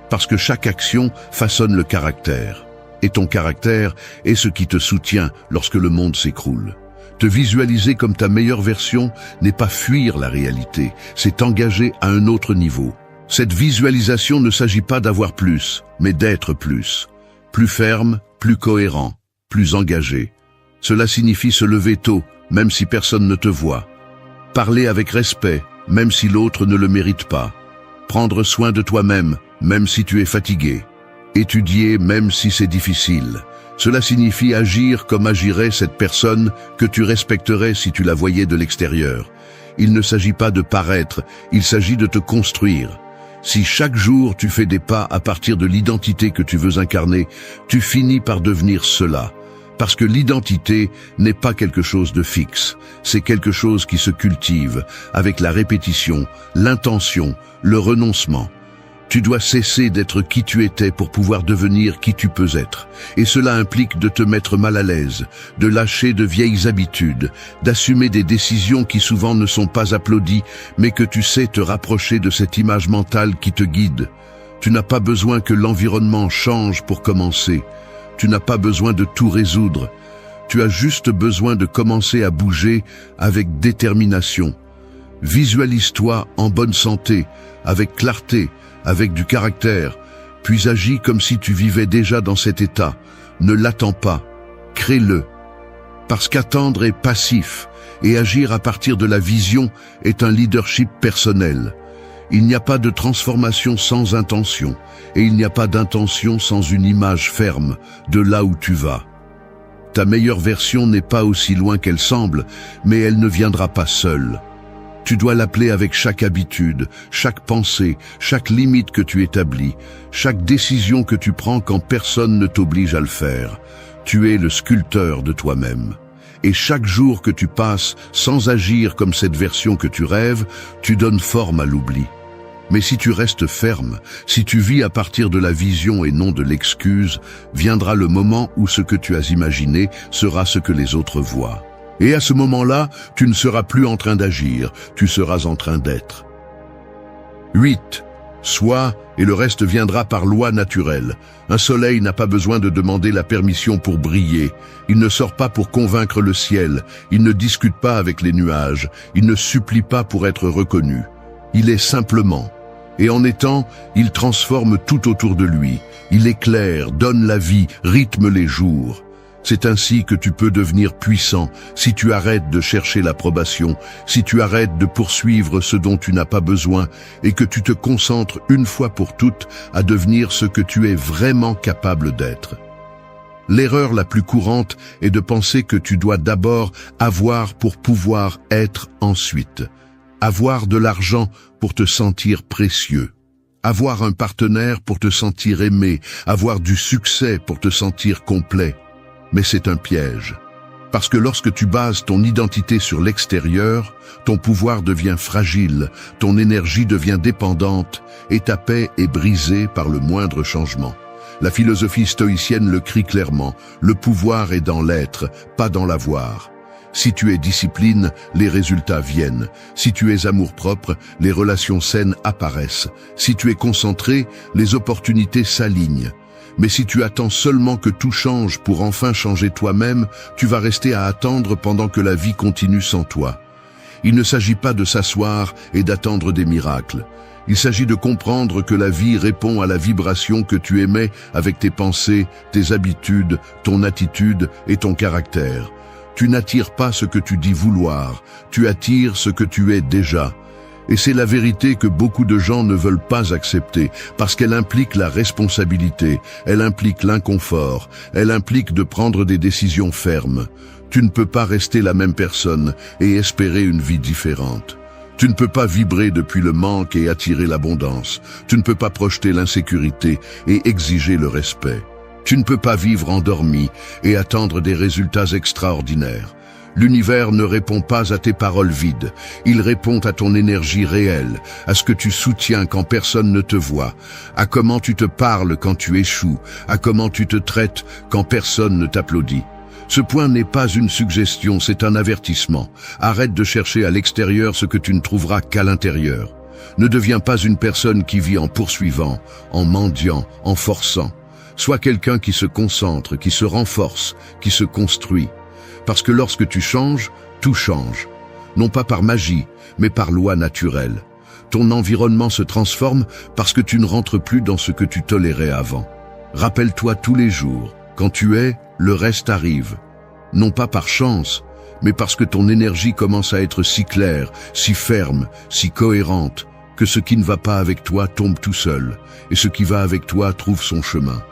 Parce que chaque action façonne le caractère. et ton caractère est ce qui te soutient lorsque le monde s'écroule. Te visualiser comme ta meilleure version n'est pas fuir la réalité, c'est t'engager à un autre niveau. Cette visualisation ne s'agit pas d'avoir plus, mais d'être plus. Plus ferme, plus cohérent, plus engagé. Cela signifie se lever tôt, même si personne ne te voit. Parler avec respect, même si l'autre ne le mérite pas. Prendre soin de toi-même, même si tu es fatigué. Étudier, même si c'est difficile. Cela signifie agir comme agirait cette personne que tu respecterais si tu la voyais de l'extérieur. Il ne s'agit pas de paraître, il s'agit de te construire. Si chaque jour tu fais des pas à partir de l'identité que tu veux incarner, tu finis par devenir cela. Parce que l'identité n'est pas quelque chose de fixe, c'est quelque chose qui se cultive avec la répétition, l'intention, le renoncement. Tu dois cesser d'être qui tu étais pour pouvoir devenir qui tu peux être. Et cela implique de te mettre mal à l'aise, de lâcher de vieilles habitudes, d'assumer des décisions qui souvent ne sont pas applaudies, mais que tu sais te rapprocher de cette image mentale qui te guide. Tu n'as pas besoin que l'environnement change pour commencer. Tu n'as pas besoin de tout résoudre. Tu as juste besoin de commencer à bouger avec détermination. Visualise-toi en bonne santé, avec clarté, avec du caractère, puis agis comme si tu vivais déjà dans cet état. Ne l'attends pas, crée-le. Parce qu'attendre est passif, et agir à partir de la vision est un leadership personnel. Il n'y a pas de transformation sans intention, et il n'y a pas d'intention sans une image ferme de là où tu vas. Ta meilleure version n'est pas aussi loin qu'elle semble, mais elle ne viendra pas seule. Tu dois l'appeler avec chaque habitude, chaque pensée, chaque limite que tu établis, chaque décision que tu prends quand personne ne t'oblige à le faire. Tu es le sculpteur de toi-même. Et chaque jour que tu passes sans agir comme cette version que tu rêves, tu donnes forme à l'oubli. Mais si tu restes ferme, si tu vis à partir de la vision et non de l'excuse, viendra le moment où ce que tu as imaginé sera ce que les autres voient. Et à ce moment-là, tu ne seras plus en train d'agir, tu seras en train d'être. 8. Sois, et le reste viendra par loi naturelle. Un soleil n'a pas besoin de demander la permission pour briller. Il ne sort pas pour convaincre le ciel. Il ne discute pas avec les nuages. Il ne supplie pas pour être reconnu. Il est simplement. Et en étant, il transforme tout autour de lui. Il éclaire, donne la vie, rythme les jours. C'est ainsi que tu peux devenir puissant si tu arrêtes de chercher l'approbation, si tu arrêtes de poursuivre ce dont tu n'as pas besoin et que tu te concentres une fois pour toutes à devenir ce que tu es vraiment capable d'être. L'erreur la plus courante est de penser que tu dois d'abord avoir pour pouvoir être ensuite. Avoir de l'argent pour te sentir précieux. Avoir un partenaire pour te sentir aimé. Avoir du succès pour te sentir complet. Mais c'est un piège. Parce que lorsque tu bases ton identité sur l'extérieur, ton pouvoir devient fragile, ton énergie devient dépendante et ta paix est brisée par le moindre changement. La philosophie stoïcienne le crie clairement, le pouvoir est dans l'être, pas dans l'avoir. Si tu es discipline, les résultats viennent. Si tu es amour-propre, les relations saines apparaissent. Si tu es concentré, les opportunités s'alignent. Mais si tu attends seulement que tout change pour enfin changer toi-même, tu vas rester à attendre pendant que la vie continue sans toi. Il ne s'agit pas de s'asseoir et d'attendre des miracles. Il s'agit de comprendre que la vie répond à la vibration que tu émets avec tes pensées, tes habitudes, ton attitude et ton caractère. Tu n'attires pas ce que tu dis vouloir, tu attires ce que tu es déjà. Et c'est la vérité que beaucoup de gens ne veulent pas accepter, parce qu'elle implique la responsabilité, elle implique l'inconfort, elle implique de prendre des décisions fermes. Tu ne peux pas rester la même personne et espérer une vie différente. Tu ne peux pas vibrer depuis le manque et attirer l'abondance. Tu ne peux pas projeter l'insécurité et exiger le respect. Tu ne peux pas vivre endormi et attendre des résultats extraordinaires. L'univers ne répond pas à tes paroles vides, il répond à ton énergie réelle, à ce que tu soutiens quand personne ne te voit, à comment tu te parles quand tu échoues, à comment tu te traites quand personne ne t'applaudit. Ce point n'est pas une suggestion, c'est un avertissement. Arrête de chercher à l'extérieur ce que tu ne trouveras qu'à l'intérieur. Ne deviens pas une personne qui vit en poursuivant, en mendiant, en forçant. Sois quelqu'un qui se concentre, qui se renforce, qui se construit. Parce que lorsque tu changes, tout change. Non pas par magie, mais par loi naturelle. Ton environnement se transforme parce que tu ne rentres plus dans ce que tu tolérais avant. Rappelle-toi tous les jours, quand tu es, le reste arrive. Non pas par chance, mais parce que ton énergie commence à être si claire, si ferme, si cohérente, que ce qui ne va pas avec toi tombe tout seul, et ce qui va avec toi trouve son chemin.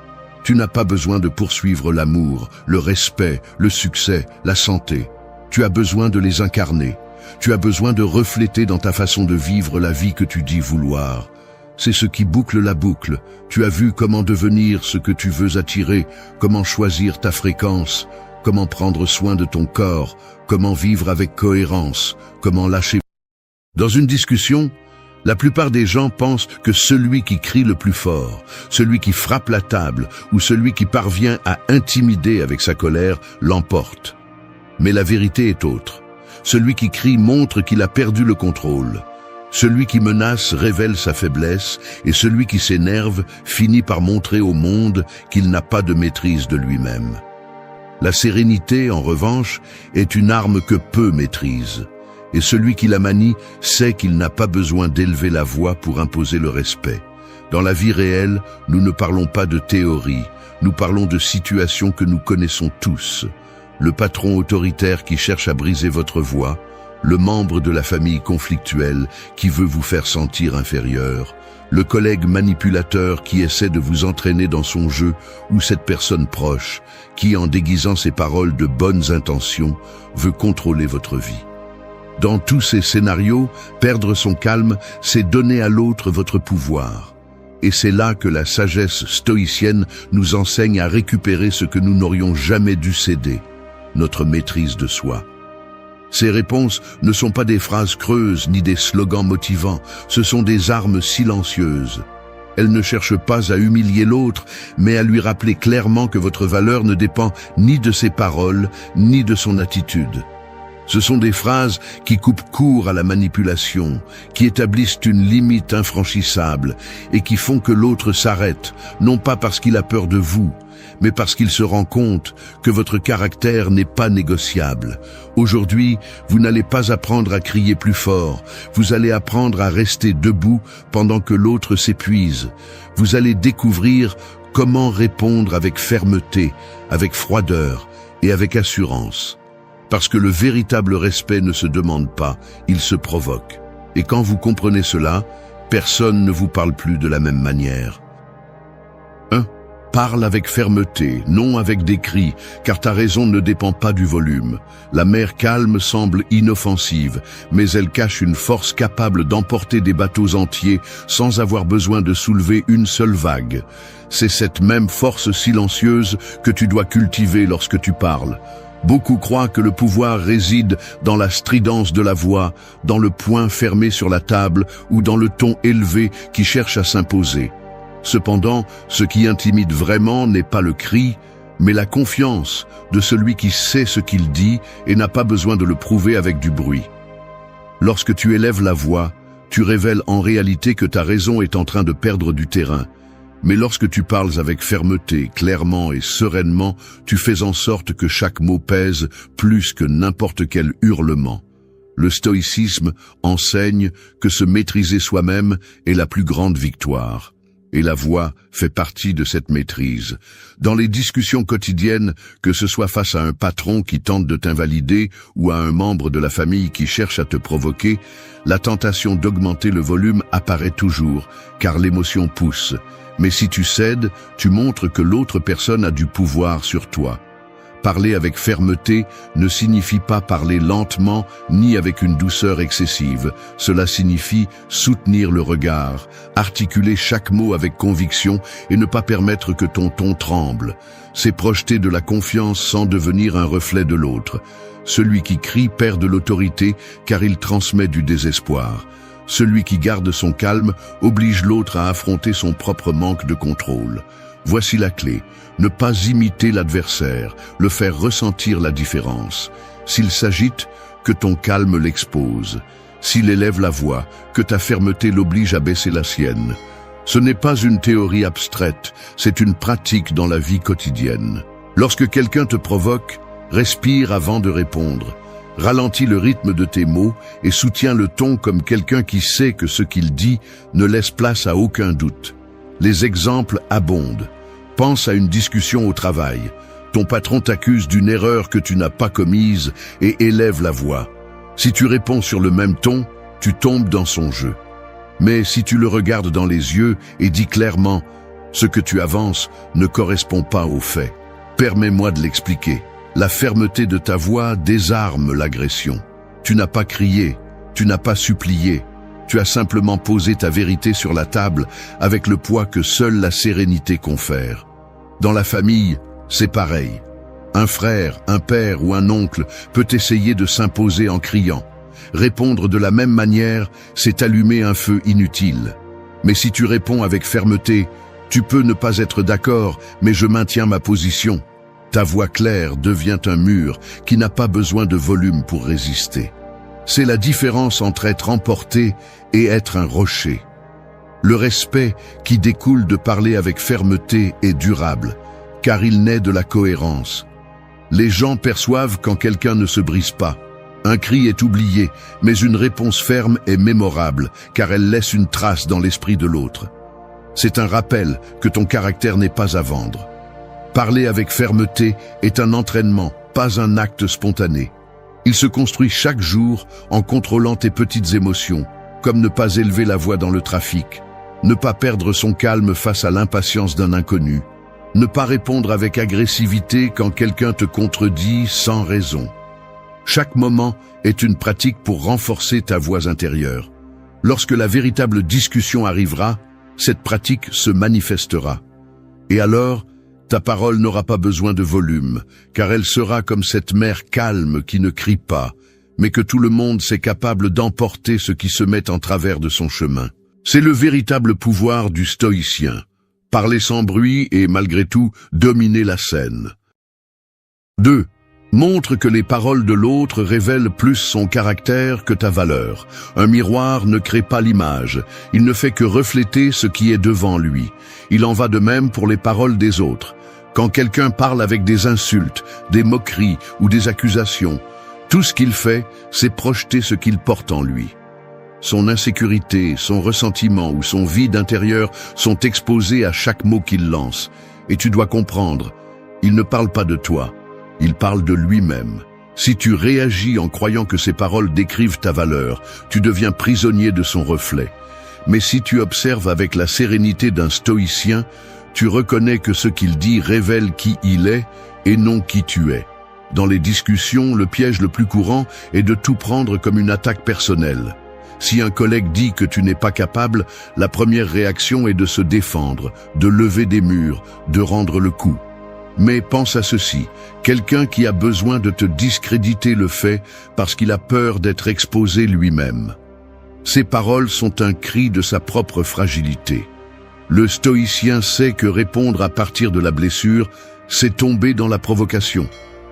Tu n'as pas besoin de poursuivre l'amour, le respect, le succès, la santé. Tu as besoin de les incarner. Tu as besoin de refléter dans ta façon de vivre la vie que tu dis vouloir. C'est ce qui boucle la boucle. Tu as vu comment devenir ce que tu veux attirer, comment choisir ta fréquence, comment prendre soin de ton corps, comment vivre avec cohérence, comment lâcher. Dans une discussion, la plupart des gens pensent que celui qui crie le plus fort, celui qui frappe la table ou celui qui parvient à intimider avec sa colère l'emporte. Mais la vérité est autre. Celui qui crie montre qu'il a perdu le contrôle. Celui qui menace révèle sa faiblesse et celui qui s'énerve finit par montrer au monde qu'il n'a pas de maîtrise de lui-même. La sérénité, en revanche, est une arme que peu maîtrisent. Et celui qui la manie sait qu'il n'a pas besoin d'élever la voix pour imposer le respect. Dans la vie réelle, nous ne parlons pas de théorie, nous parlons de situations que nous connaissons tous. Le patron autoritaire qui cherche à briser votre voix, le membre de la famille conflictuelle qui veut vous faire sentir inférieur, le collègue manipulateur qui essaie de vous entraîner dans son jeu ou cette personne proche qui, en déguisant ses paroles de bonnes intentions, veut contrôler votre vie. Dans tous ces scénarios, perdre son calme, c'est donner à l'autre votre pouvoir. Et c'est là que la sagesse stoïcienne nous enseigne à récupérer ce que nous n'aurions jamais dû céder, notre maîtrise de soi. Ces réponses ne sont pas des phrases creuses ni des slogans motivants, ce sont des armes silencieuses. Elles ne cherchent pas à humilier l'autre, mais à lui rappeler clairement que votre valeur ne dépend ni de ses paroles, ni de son attitude. Ce sont des phrases qui coupent court à la manipulation, qui établissent une limite infranchissable et qui font que l'autre s'arrête, non pas parce qu'il a peur de vous, mais parce qu'il se rend compte que votre caractère n'est pas négociable. Aujourd'hui, vous n'allez pas apprendre à crier plus fort, vous allez apprendre à rester debout pendant que l'autre s'épuise. Vous allez découvrir comment répondre avec fermeté, avec froideur et avec assurance. Parce que le véritable respect ne se demande pas, il se provoque. Et quand vous comprenez cela, personne ne vous parle plus de la même manière. 1. Parle avec fermeté, non avec des cris, car ta raison ne dépend pas du volume. La mer calme semble inoffensive, mais elle cache une force capable d'emporter des bateaux entiers sans avoir besoin de soulever une seule vague. C'est cette même force silencieuse que tu dois cultiver lorsque tu parles. Beaucoup croient que le pouvoir réside dans la stridence de la voix, dans le poing fermé sur la table ou dans le ton élevé qui cherche à s'imposer. Cependant, ce qui intimide vraiment n'est pas le cri, mais la confiance de celui qui sait ce qu'il dit et n'a pas besoin de le prouver avec du bruit. Lorsque tu élèves la voix, tu révèles en réalité que ta raison est en train de perdre du terrain. Mais lorsque tu parles avec fermeté, clairement et sereinement, tu fais en sorte que chaque mot pèse plus que n'importe quel hurlement. Le stoïcisme enseigne que se maîtriser soi-même est la plus grande victoire. Et la voix fait partie de cette maîtrise. Dans les discussions quotidiennes, que ce soit face à un patron qui tente de t'invalider ou à un membre de la famille qui cherche à te provoquer, la tentation d'augmenter le volume apparaît toujours, car l'émotion pousse. Mais si tu cèdes, tu montres que l'autre personne a du pouvoir sur toi. Parler avec fermeté ne signifie pas parler lentement ni avec une douceur excessive. Cela signifie soutenir le regard, articuler chaque mot avec conviction et ne pas permettre que ton ton tremble. C'est projeter de la confiance sans devenir un reflet de l'autre. Celui qui crie perd de l'autorité car il transmet du désespoir. Celui qui garde son calme oblige l'autre à affronter son propre manque de contrôle. Voici la clé, ne pas imiter l'adversaire, le faire ressentir la différence. S'il s'agite, que ton calme l'expose. S'il élève la voix, que ta fermeté l'oblige à baisser la sienne. Ce n'est pas une théorie abstraite, c'est une pratique dans la vie quotidienne. Lorsque quelqu'un te provoque, respire avant de répondre. Ralentis le rythme de tes mots et soutiens le ton comme quelqu'un qui sait que ce qu'il dit ne laisse place à aucun doute. Les exemples abondent. Pense à une discussion au travail. Ton patron t'accuse d'une erreur que tu n'as pas commise et élève la voix. Si tu réponds sur le même ton, tu tombes dans son jeu. Mais si tu le regardes dans les yeux et dis clairement « Ce que tu avances ne correspond pas aux faits », permets-moi de l'expliquer. La fermeté de ta voix désarme l'agression. Tu n'as pas crié, tu n'as pas supplié, tu as simplement posé ta vérité sur la table avec le poids que seule la sérénité confère. Dans la famille, c'est pareil. Un frère, un père ou un oncle peut essayer de s'imposer en criant. Répondre de la même manière, c'est allumer un feu inutile. Mais si tu réponds avec fermeté, tu peux ne pas être d'accord, mais je maintiens ma position. Ta voix claire devient un mur qui n'a pas besoin de volume pour résister. C'est la différence entre être emporté et être un rocher. Le respect qui découle de parler avec fermeté est durable, car il naît de la cohérence. Les gens perçoivent quand quelqu'un ne se brise pas. Un cri est oublié, mais une réponse ferme est mémorable, car elle laisse une trace dans l'esprit de l'autre. C'est un rappel que ton caractère n'est pas à vendre. Parler avec fermeté est un entraînement, pas un acte spontané. Il se construit chaque jour en contrôlant tes petites émotions, comme ne pas élever la voix dans le trafic, ne pas perdre son calme face à l'impatience d'un inconnu, ne pas répondre avec agressivité quand quelqu'un te contredit sans raison. Chaque moment est une pratique pour renforcer ta voix intérieure. Lorsque la véritable discussion arrivera, cette pratique se manifestera. Et alors, ta parole n'aura pas besoin de volume, car elle sera comme cette mer calme qui ne crie pas, mais que tout le monde s'est capable d'emporter ce qui se met en travers de son chemin. C'est le véritable pouvoir du stoïcien. Parler sans bruit et, malgré tout, dominer la scène. 2. Montre que les paroles de l'autre révèlent plus son caractère que ta valeur. Un miroir ne crée pas l'image, il ne fait que refléter ce qui est devant lui. Il en va de même pour les paroles des autres. Quand quelqu'un parle avec des insultes, des moqueries ou des accusations, tout ce qu'il fait, c'est projeter ce qu'il porte en lui. Son insécurité, son ressentiment ou son vide intérieur sont exposés à chaque mot qu'il lance. Et tu dois comprendre, il ne parle pas de toi. Il parle de lui-même. Si tu réagis en croyant que ses paroles décrivent ta valeur, tu deviens prisonnier de son reflet. Mais si tu observes avec la sérénité d'un stoïcien, tu reconnais que ce qu'il dit révèle qui il est et non qui tu es. Dans les discussions, le piège le plus courant est de tout prendre comme une attaque personnelle. Si un collègue dit que tu n'es pas capable, la première réaction est de se défendre, de lever des murs, de rendre le coup. Mais pense à ceci, quelqu'un qui a besoin de te discréditer le fait parce qu'il a peur d'être exposé lui-même. Ces paroles sont un cri de sa propre fragilité. Le stoïcien sait que répondre à partir de la blessure, c'est tomber dans la provocation.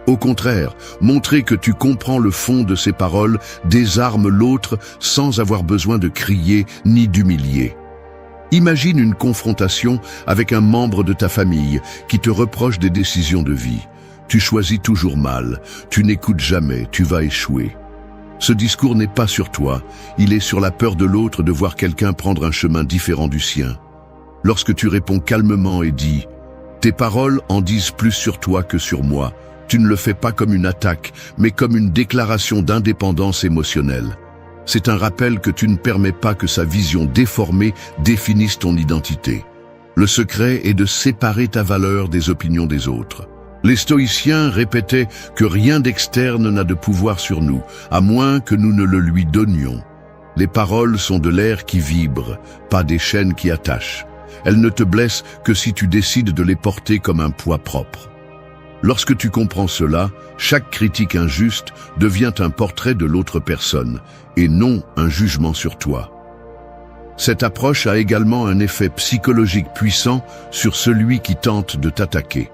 Au contraire, montrer que tu comprends le fond de ses paroles désarme l'autre sans avoir besoin de crier ni d'humilier. Imagine une confrontation avec un membre de ta famille qui te reproche des décisions de vie. Tu choisis toujours mal, tu n'écoutes jamais, tu vas échouer. Ce discours n'est pas sur toi, il est sur la peur de l'autre de voir quelqu'un prendre un chemin différent du sien. Lorsque tu réponds calmement et dis « Tes paroles en disent plus sur toi que sur moi », tu ne le fais pas comme une attaque, mais comme une déclaration d'indépendance émotionnelle. C'est un rappel que tu ne permets pas que sa vision déformée définisse ton identité. Le secret est de séparer ta valeur des opinions des autres. Les stoïciens répétaient que rien d'externe n'a de pouvoir sur nous, à moins que nous ne le lui donnions. Les paroles sont de l'air qui vibre, pas des chaînes qui attachent. Elles ne te blessent que si tu décides de les porter comme un poids propre. Lorsque tu comprends cela, chaque critique injuste devient un portrait de l'autre personne, et non un jugement sur toi. Cette approche a également un effet psychologique puissant sur celui qui tente de t'attaquer.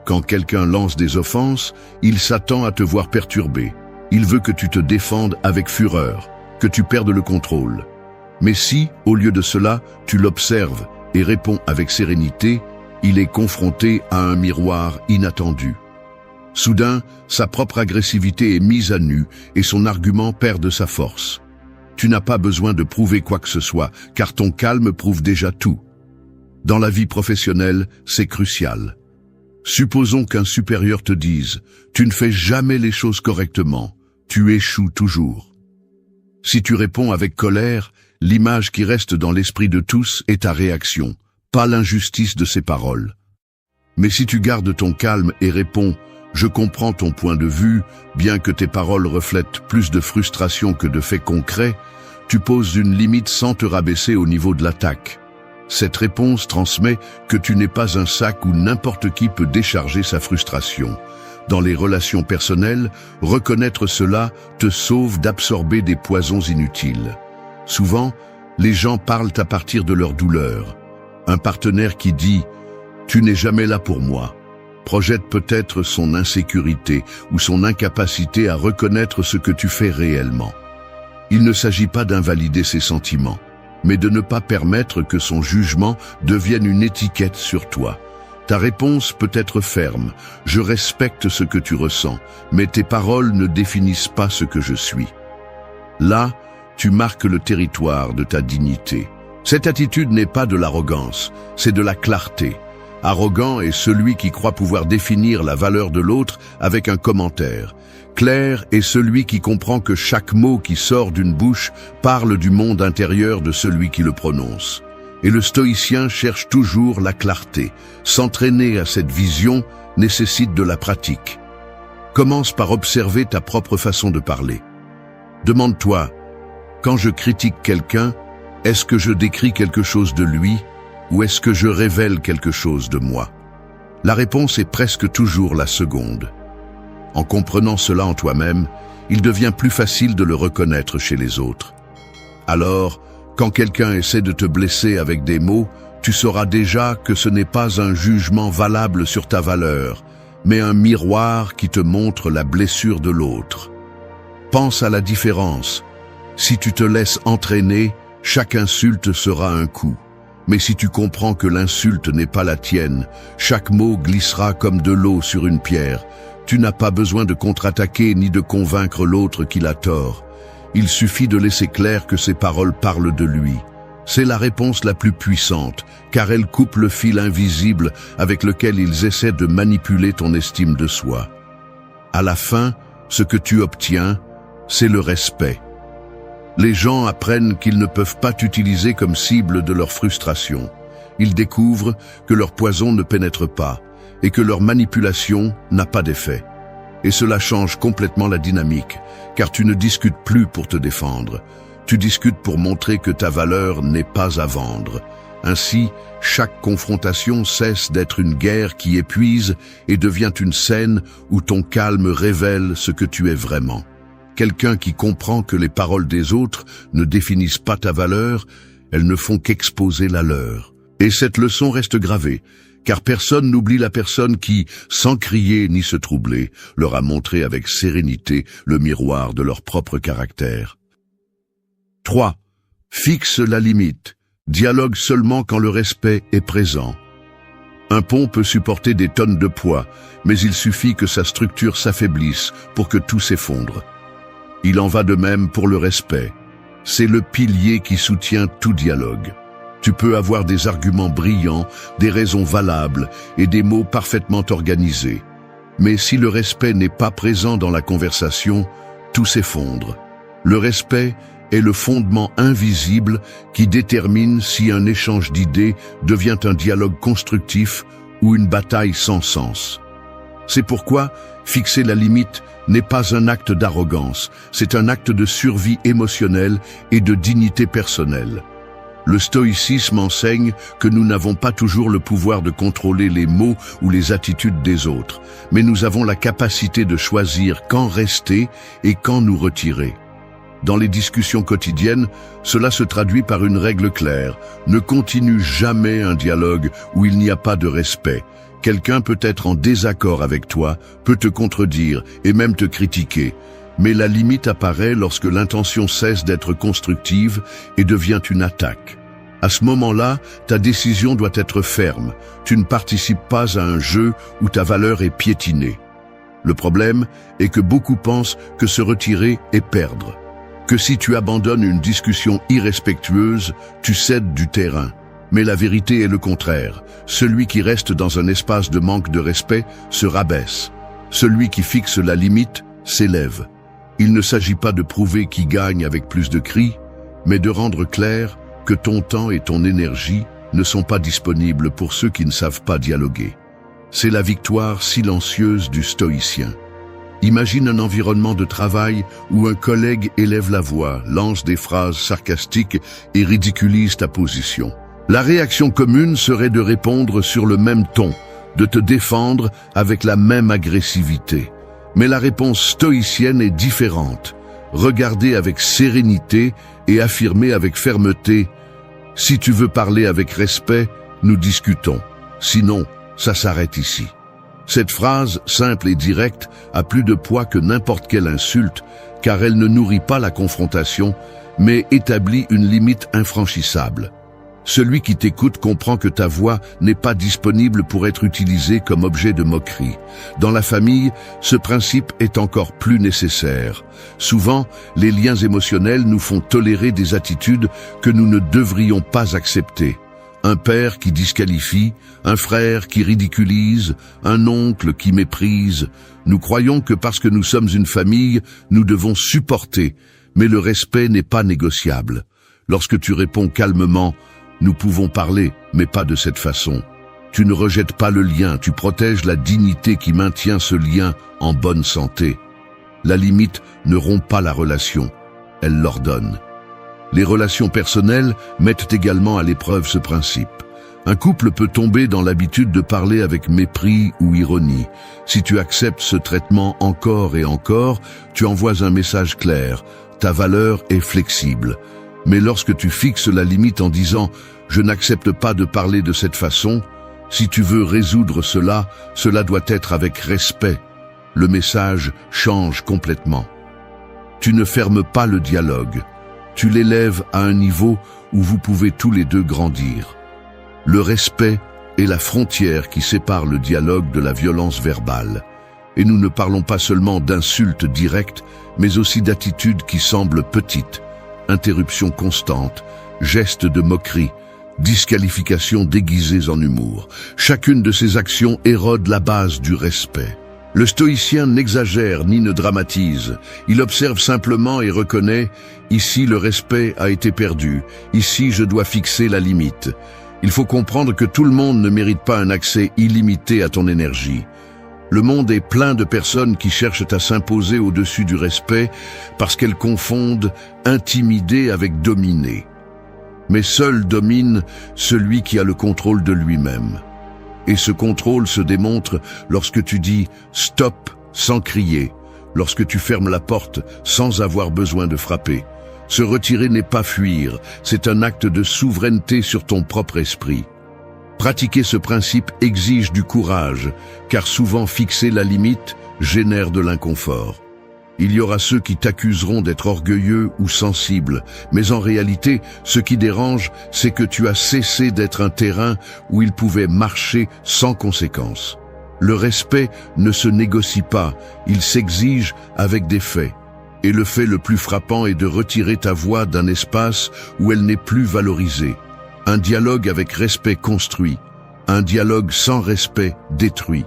Quand quelqu'un lance des offenses, il s'attend à te voir perturbé. Il veut que tu te défendes avec fureur, que tu perdes le contrôle. Mais si, au lieu de cela, tu l'observes et réponds avec sérénité, il est confronté à un miroir inattendu. Soudain, sa propre agressivité est mise à nu et son argument perd de sa force. Tu n'as pas besoin de prouver quoi que ce soit, car ton calme prouve déjà tout. Dans la vie professionnelle, c'est crucial. Supposons qu'un supérieur te dise « Tu ne fais jamais les choses correctement, tu échoues toujours ». Si tu réponds avec colère, l'image qui reste dans l'esprit de tous est ta réaction, pas l'injustice de ses paroles. Mais si tu gardes ton calme et réponds « Je comprends ton point de vue, bien que tes paroles reflètent plus de frustration que de faits concrets », tu poses une limite sans te rabaisser au niveau de l'attaque. Cette réponse transmet que tu n'es pas un sac où n'importe qui peut décharger sa frustration. Dans les relations personnelles, reconnaître cela te sauve d'absorber des poisons inutiles. Souvent, les gens parlent à partir de leur douleur. Un partenaire qui dit « Tu n'es jamais là pour moi » projette peut-être son insécurité ou son incapacité à reconnaître ce que tu fais réellement. Il ne s'agit pas d'invalider ses sentiments, mais de ne pas permettre que son jugement devienne une étiquette sur toi. Ta réponse peut être ferme, « Je respecte ce que tu ressens, mais tes paroles ne définissent pas ce que je suis. » Là, tu marques le territoire de ta dignité. Cette attitude n'est pas de l'arrogance, c'est de la clarté. Arrogant est celui qui croit pouvoir définir la valeur de l'autre avec un commentaire. Clair est celui qui comprend que chaque mot qui sort d'une bouche parle du monde intérieur de celui qui le prononce. Et le stoïcien cherche toujours la clarté. S'entraîner à cette vision nécessite de la pratique. Commence par observer ta propre façon de parler. Demande-toi, quand je critique quelqu'un, est-ce que je décris quelque chose de lui ou est-ce que je révèle quelque chose de moi? La réponse est presque toujours la seconde. En comprenant cela en toi-même, il devient plus facile de le reconnaître chez les autres. Alors, quand quelqu'un essaie de te blesser avec des mots, tu sauras déjà que ce n'est pas un jugement valable sur ta valeur, mais un miroir qui te montre la blessure de l'autre. Pense à la différence. Si tu te laisses entraîner, chaque insulte sera un coup. Mais si tu comprends que l'insulte n'est pas la tienne, chaque mot glissera comme de l'eau sur une pierre. Tu n'as pas besoin de contre-attaquer ni de convaincre l'autre qu'il a tort. Il suffit de laisser clair que ses paroles parlent de lui. C'est la réponse la plus puissante, car elle coupe le fil invisible avec lequel ils essaient de manipuler ton estime de soi. À la fin, ce que tu obtiens, c'est le respect. Les gens apprennent qu'ils ne peuvent pas t'utiliser comme cible de leur frustration. Ils découvrent que leur poison ne pénètre pas et que leur manipulation n'a pas d'effet. Et cela change complètement la dynamique, car tu ne discutes plus pour te défendre. Tu discutes pour montrer que ta valeur n'est pas à vendre. Ainsi, chaque confrontation cesse d'être une guerre qui épuise et devient une scène où ton calme révèle ce que tu es vraiment. Quelqu'un qui comprend que les paroles des autres ne définissent pas ta valeur, elles ne font qu'exposer la leur. Et cette leçon reste gravée, car personne n'oublie la personne qui, sans crier ni se troubler, leur a montré avec sérénité le miroir de leur propre caractère. 3. Fixe la limite. Dialogue seulement quand le respect est présent. Un pont peut supporter des tonnes de poids, mais il suffit que sa structure s'affaiblisse pour que tout s'effondre. Il en va de même pour le respect. C'est le pilier qui soutient tout dialogue. Tu peux avoir des arguments brillants, des raisons valables et des mots parfaitement organisés. Mais si le respect n'est pas présent dans la conversation, tout s'effondre. Le respect est le fondement invisible qui détermine si un échange d'idées devient un dialogue constructif ou une bataille sans sens. C'est pourquoi fixer la limite n'est pas un acte d'arrogance, c'est un acte de survie émotionnelle et de dignité personnelle. Le stoïcisme enseigne que nous n'avons pas toujours le pouvoir de contrôler les mots ou les attitudes des autres, mais nous avons la capacité de choisir quand rester et quand nous retirer. Dans les discussions quotidiennes, cela se traduit par une règle claire. Ne continue jamais un dialogue où il n'y a pas de respect. Quelqu'un peut être en désaccord avec toi, peut te contredire et même te critiquer. Mais la limite apparaît lorsque l'intention cesse d'être constructive et devient une attaque. À ce moment-là, ta décision doit être ferme. Tu ne participes pas à un jeu où ta valeur est piétinée. Le problème est que beaucoup pensent que se retirer est perdre. Que si tu abandonnes une discussion irrespectueuse, tu cèdes du terrain. Mais la vérité est le contraire. Celui qui reste dans un espace de manque de respect se rabaisse. Celui qui fixe la limite s'élève. Il ne s'agit pas de prouver qui gagne avec plus de cris, mais de rendre clair que ton temps et ton énergie ne sont pas disponibles pour ceux qui ne savent pas dialoguer. C'est la victoire silencieuse du stoïcien. Imagine un environnement de travail où un collègue élève la voix, lance des phrases sarcastiques et ridiculise ta position. La réaction commune serait de répondre sur le même ton, de te défendre avec la même agressivité. Mais la réponse stoïcienne est différente. Regarder avec sérénité et affirmer avec fermeté « Si tu veux parler avec respect, nous discutons. Sinon, ça s'arrête ici ». Cette phrase, simple et directe, a plus de poids que n'importe quelle insulte, car elle ne nourrit pas la confrontation, mais établit une limite infranchissable. Celui qui t'écoute comprend que ta voix n'est pas disponible pour être utilisée comme objet de moquerie. Dans la famille, ce principe est encore plus nécessaire. Souvent, les liens émotionnels nous font tolérer des attitudes que nous ne devrions pas accepter. Un père qui disqualifie, un frère qui ridiculise, un oncle qui méprise. Nous croyons que parce que nous sommes une famille, nous devons supporter, mais le respect n'est pas négociable. Lorsque tu réponds calmement, nous pouvons parler, mais pas de cette façon. Tu ne rejettes pas le lien, tu protèges la dignité qui maintient ce lien en bonne santé. La limite ne rompt pas la relation, elle l'ordonne. Les relations personnelles mettent également à l'épreuve ce principe. Un couple peut tomber dans l'habitude de parler avec mépris ou ironie. Si tu acceptes ce traitement encore et encore, tu envoies un message clair. Ta valeur est flexible. Mais lorsque tu fixes la limite en disant « Je n'accepte pas de parler de cette façon », si tu veux résoudre cela, cela doit être avec respect. Le message change complètement. Tu ne fermes pas le dialogue. Tu l'élèves à un niveau où vous pouvez tous les deux grandir. Le respect est la frontière qui sépare le dialogue de la violence verbale. Et nous ne parlons pas seulement d'insultes directes, mais aussi d'attitudes qui semblent petites. Interruptions constantes, gestes de moquerie, disqualifications déguisées en humour. Chacune de ces actions érode la base du respect. Le stoïcien n'exagère ni ne dramatise. Il observe simplement et reconnaît « Ici, le respect a été perdu. Ici, je dois fixer la limite. » Il faut comprendre que tout le monde ne mérite pas un accès illimité à ton énergie. Le monde est plein de personnes qui cherchent à s'imposer au-dessus du respect parce qu'elles confondent intimider avec dominer. Mais seul domine celui qui a le contrôle de lui-même. Et ce contrôle se démontre lorsque tu dis « stop » sans crier, lorsque tu fermes la porte sans avoir besoin de frapper. Se retirer n'est pas fuir, c'est un acte de souveraineté sur ton propre esprit. Pratiquer ce principe exige du courage, car souvent fixer la limite génère de l'inconfort. Il y aura ceux qui t'accuseront d'être orgueilleux ou sensible, mais en réalité, ce qui dérange, c'est que tu as cessé d'être un terrain où ils pouvaient marcher sans conséquence. Le respect ne se négocie pas, il s'exige avec des faits. Et le fait le plus frappant est de retirer ta voix d'un espace où elle n'est plus valorisée. Un dialogue avec respect construit, un dialogue sans respect détruit.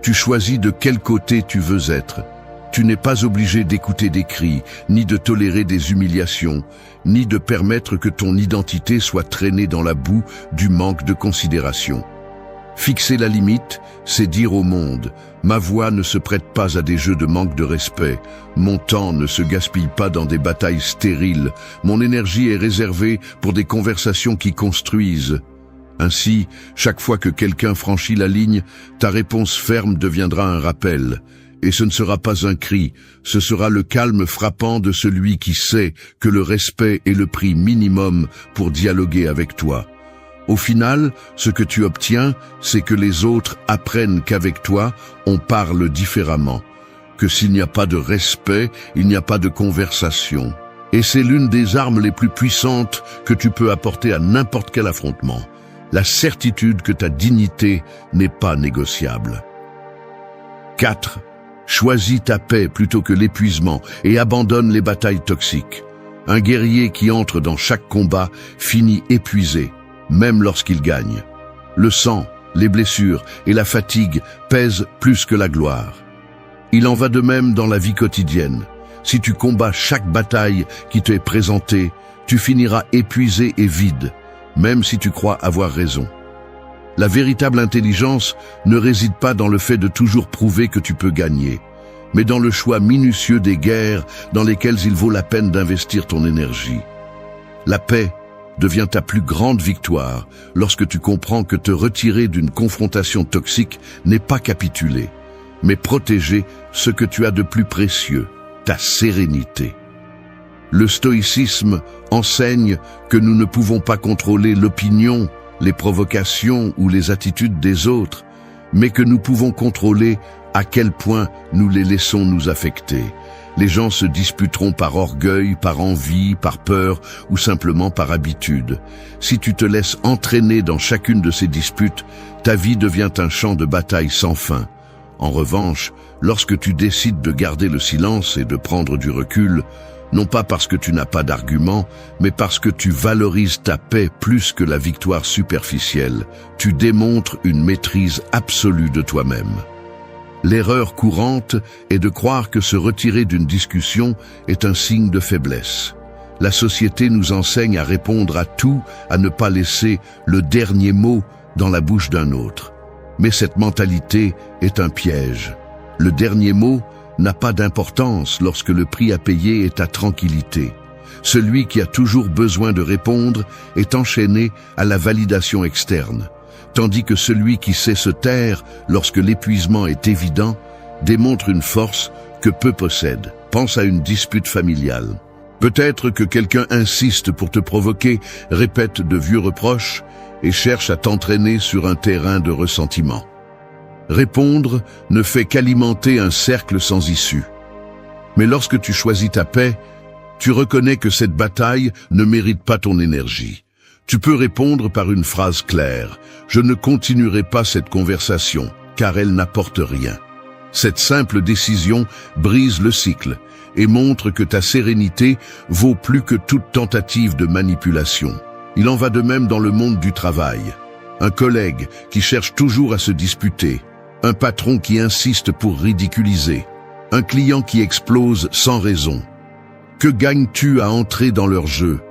Tu choisis de quel côté tu veux être. Tu n'es pas obligé d'écouter des cris, ni de tolérer des humiliations, ni de permettre que ton identité soit traînée dans la boue du manque de considération. Fixer la limite, c'est dire au monde « Ma voix ne se prête pas à des jeux de manque de respect, mon temps ne se gaspille pas dans des batailles stériles, mon énergie est réservée pour des conversations qui construisent. » Ainsi, chaque fois que quelqu'un franchit la ligne, ta réponse ferme deviendra un rappel. Et ce ne sera pas un cri, ce sera le calme frappant de celui qui sait que le respect est le prix minimum pour dialoguer avec toi. Au final, ce que tu obtiens, c'est que les autres apprennent qu'avec toi, on parle différemment. que s'il n'y a pas de respect, il n'y a pas de conversation. Et c'est l'une des armes les plus puissantes que tu peux apporter à n'importe quel affrontement. La certitude que ta dignité n'est pas négociable. 4. Choisis ta paix plutôt que l'épuisement et abandonne les batailles toxiques. Un guerrier qui entre dans chaque combat finit épuisé, même lorsqu'il gagne. Le sang, les blessures et la fatigue pèsent plus que la gloire. Il en va de même dans la vie quotidienne. Si tu combats chaque bataille qui t'est présentée, tu finiras épuisé et vide, même si tu crois avoir raison. La véritable intelligence ne réside pas dans le fait de toujours prouver que tu peux gagner, mais dans le choix minutieux des guerres dans lesquelles il vaut la peine d'investir ton énergie. La paix devient ta plus grande victoire lorsque tu comprends que te retirer d'une confrontation toxique n'est pas capituler, mais protéger ce que tu as de plus précieux, ta sérénité. Le stoïcisme enseigne que nous ne pouvons pas contrôler l'opinion, les provocations ou les attitudes des autres, mais que nous pouvons contrôler à quel point nous les laissons nous affecter. Les gens se disputeront par orgueil, par envie, par peur ou simplement par habitude. Si tu te laisses entraîner dans chacune de ces disputes, ta vie devient un champ de bataille sans fin. En revanche, lorsque tu décides de garder le silence et de prendre du recul, non pas parce que tu n'as pas d'argument, mais parce que tu valorises ta paix plus que la victoire superficielle, tu démontres une maîtrise absolue de toi-même. L'erreur courante est de croire que se retirer d'une discussion est un signe de faiblesse. La société nous enseigne à répondre à tout, à ne pas laisser le dernier mot dans la bouche d'un autre. Mais cette mentalité est un piège. Le dernier mot n'a pas d'importance lorsque le prix à payer est ta tranquillité. Celui qui a toujours besoin de répondre est enchaîné à la validation externe, tandis que celui qui sait se taire lorsque l'épuisement est évident démontre une force que peu possèdent. Pense à une dispute familiale. Peut-être que quelqu'un insiste pour te provoquer, répète de vieux reproches et cherche à t'entraîner sur un terrain de ressentiment. Répondre ne fait qu'alimenter un cercle sans issue. Mais lorsque tu choisis ta paix, tu reconnais que cette bataille ne mérite pas ton énergie. Tu peux répondre par une phrase claire « Je ne continuerai pas cette conversation, car elle n'apporte rien ». Cette simple décision brise le cycle et montre que ta sérénité vaut plus que toute tentative de manipulation. Il en va de même dans le monde du travail. Un collègue qui cherche toujours à se disputer, un patron qui insiste pour ridiculiser, un client qui explose sans raison. Que gagnes-tu à entrer dans leur jeu ?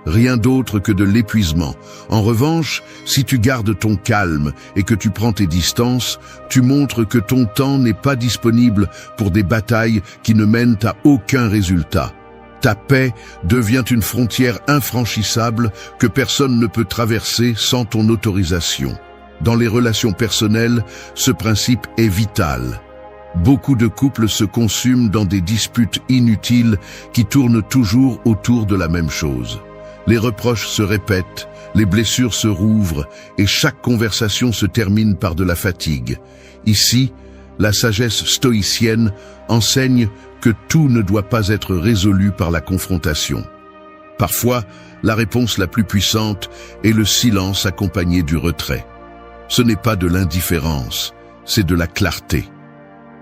Rien d'autre que de l'épuisement. En revanche, si tu gardes ton calme et que tu prends tes distances, tu montres que ton temps n'est pas disponible pour des batailles qui ne mènent à aucun résultat. Ta paix devient une frontière infranchissable que personne ne peut traverser sans ton autorisation. Dans les relations personnelles, ce principe est vital. Beaucoup de couples se consument dans des disputes inutiles qui tournent toujours autour de la même chose. Les reproches se répètent, les blessures se rouvrent et chaque conversation se termine par de la fatigue. Ici, la sagesse stoïcienne enseigne que tout ne doit pas être résolu par la confrontation. Parfois, la réponse la plus puissante est le silence accompagné du retrait. Ce n'est pas de l'indifférence, c'est de la clarté.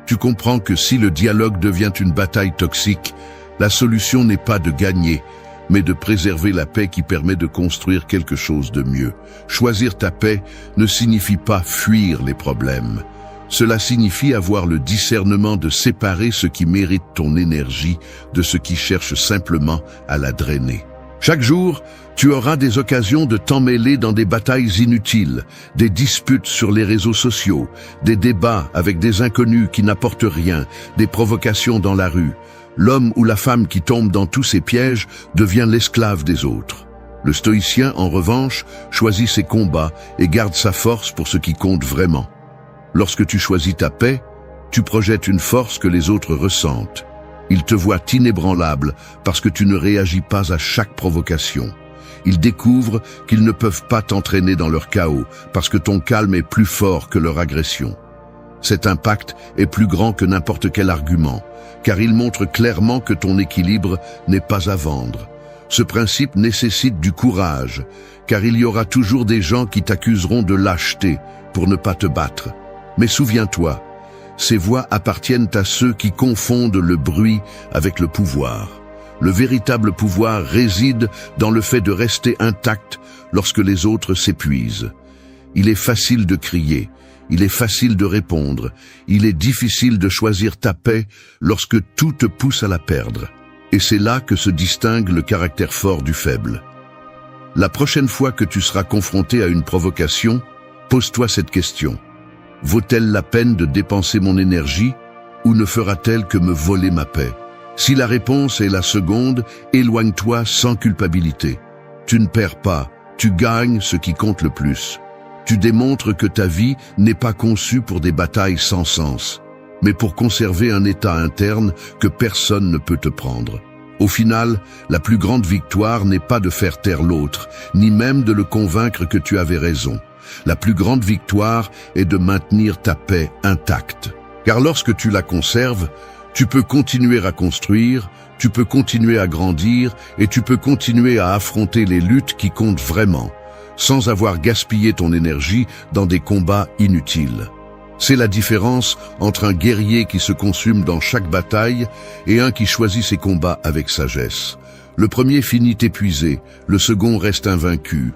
Tu comprends que si le dialogue devient une bataille toxique, la solution n'est pas de gagner, mais de préserver la paix qui permet de construire quelque chose de mieux. Choisir ta paix ne signifie pas fuir les problèmes. Cela signifie avoir le discernement de séparer ce qui mérite ton énergie de ce qui cherche simplement à la drainer. Chaque jour, tu auras des occasions de t'emmêler dans des batailles inutiles, des disputes sur les réseaux sociaux, des débats avec des inconnus qui n'apportent rien, des provocations dans la rue. L'homme ou la femme qui tombe dans tous ces pièges devient l'esclave des autres. Le stoïcien, en revanche, choisit ses combats et garde sa force pour ce qui compte vraiment. Lorsque tu choisis ta paix, tu projettes une force que les autres ressentent. Ils te voient inébranlable parce que tu ne réagis pas à chaque provocation. Ils découvrent qu'ils ne peuvent pas t'entraîner dans leur chaos parce que ton calme est plus fort que leur agression. Cet impact est plus grand que n'importe quel argument, car il montre clairement que ton équilibre n'est pas à vendre. Ce principe nécessite du courage, car il y aura toujours des gens qui t'accuseront de lâcheté pour ne pas te battre. Mais souviens-toi, ces voix appartiennent à ceux qui confondent le bruit avec le pouvoir. Le véritable pouvoir réside dans le fait de rester intact lorsque les autres s'épuisent. Il est facile de crier, il est facile de répondre, il est difficile de choisir ta paix lorsque tout te pousse à la perdre. Et c'est là que se distingue le caractère fort du faible. La prochaine fois que tu seras confronté à une provocation, pose-toi cette question. Vaut-elle la peine de dépenser mon énergie ou ne fera-t-elle que me voler ma paix? Si la réponse est la seconde, éloigne-toi sans culpabilité. Tu ne perds pas, tu gagnes ce qui compte le plus. Tu démontres que ta vie n'est pas conçue pour des batailles sans sens, mais pour conserver un état interne que personne ne peut te prendre. Au final, la plus grande victoire n'est pas de faire taire l'autre, ni même de le convaincre que tu avais raison. La plus grande victoire est de maintenir ta paix intacte. Car lorsque tu la conserves, tu peux continuer à construire, tu peux continuer à grandir et tu peux continuer à affronter les luttes qui comptent vraiment, sans avoir gaspillé ton énergie dans des combats inutiles. C'est la différence entre un guerrier qui se consume dans chaque bataille et un qui choisit ses combats avec sagesse. Le premier finit épuisé, le second reste invaincu.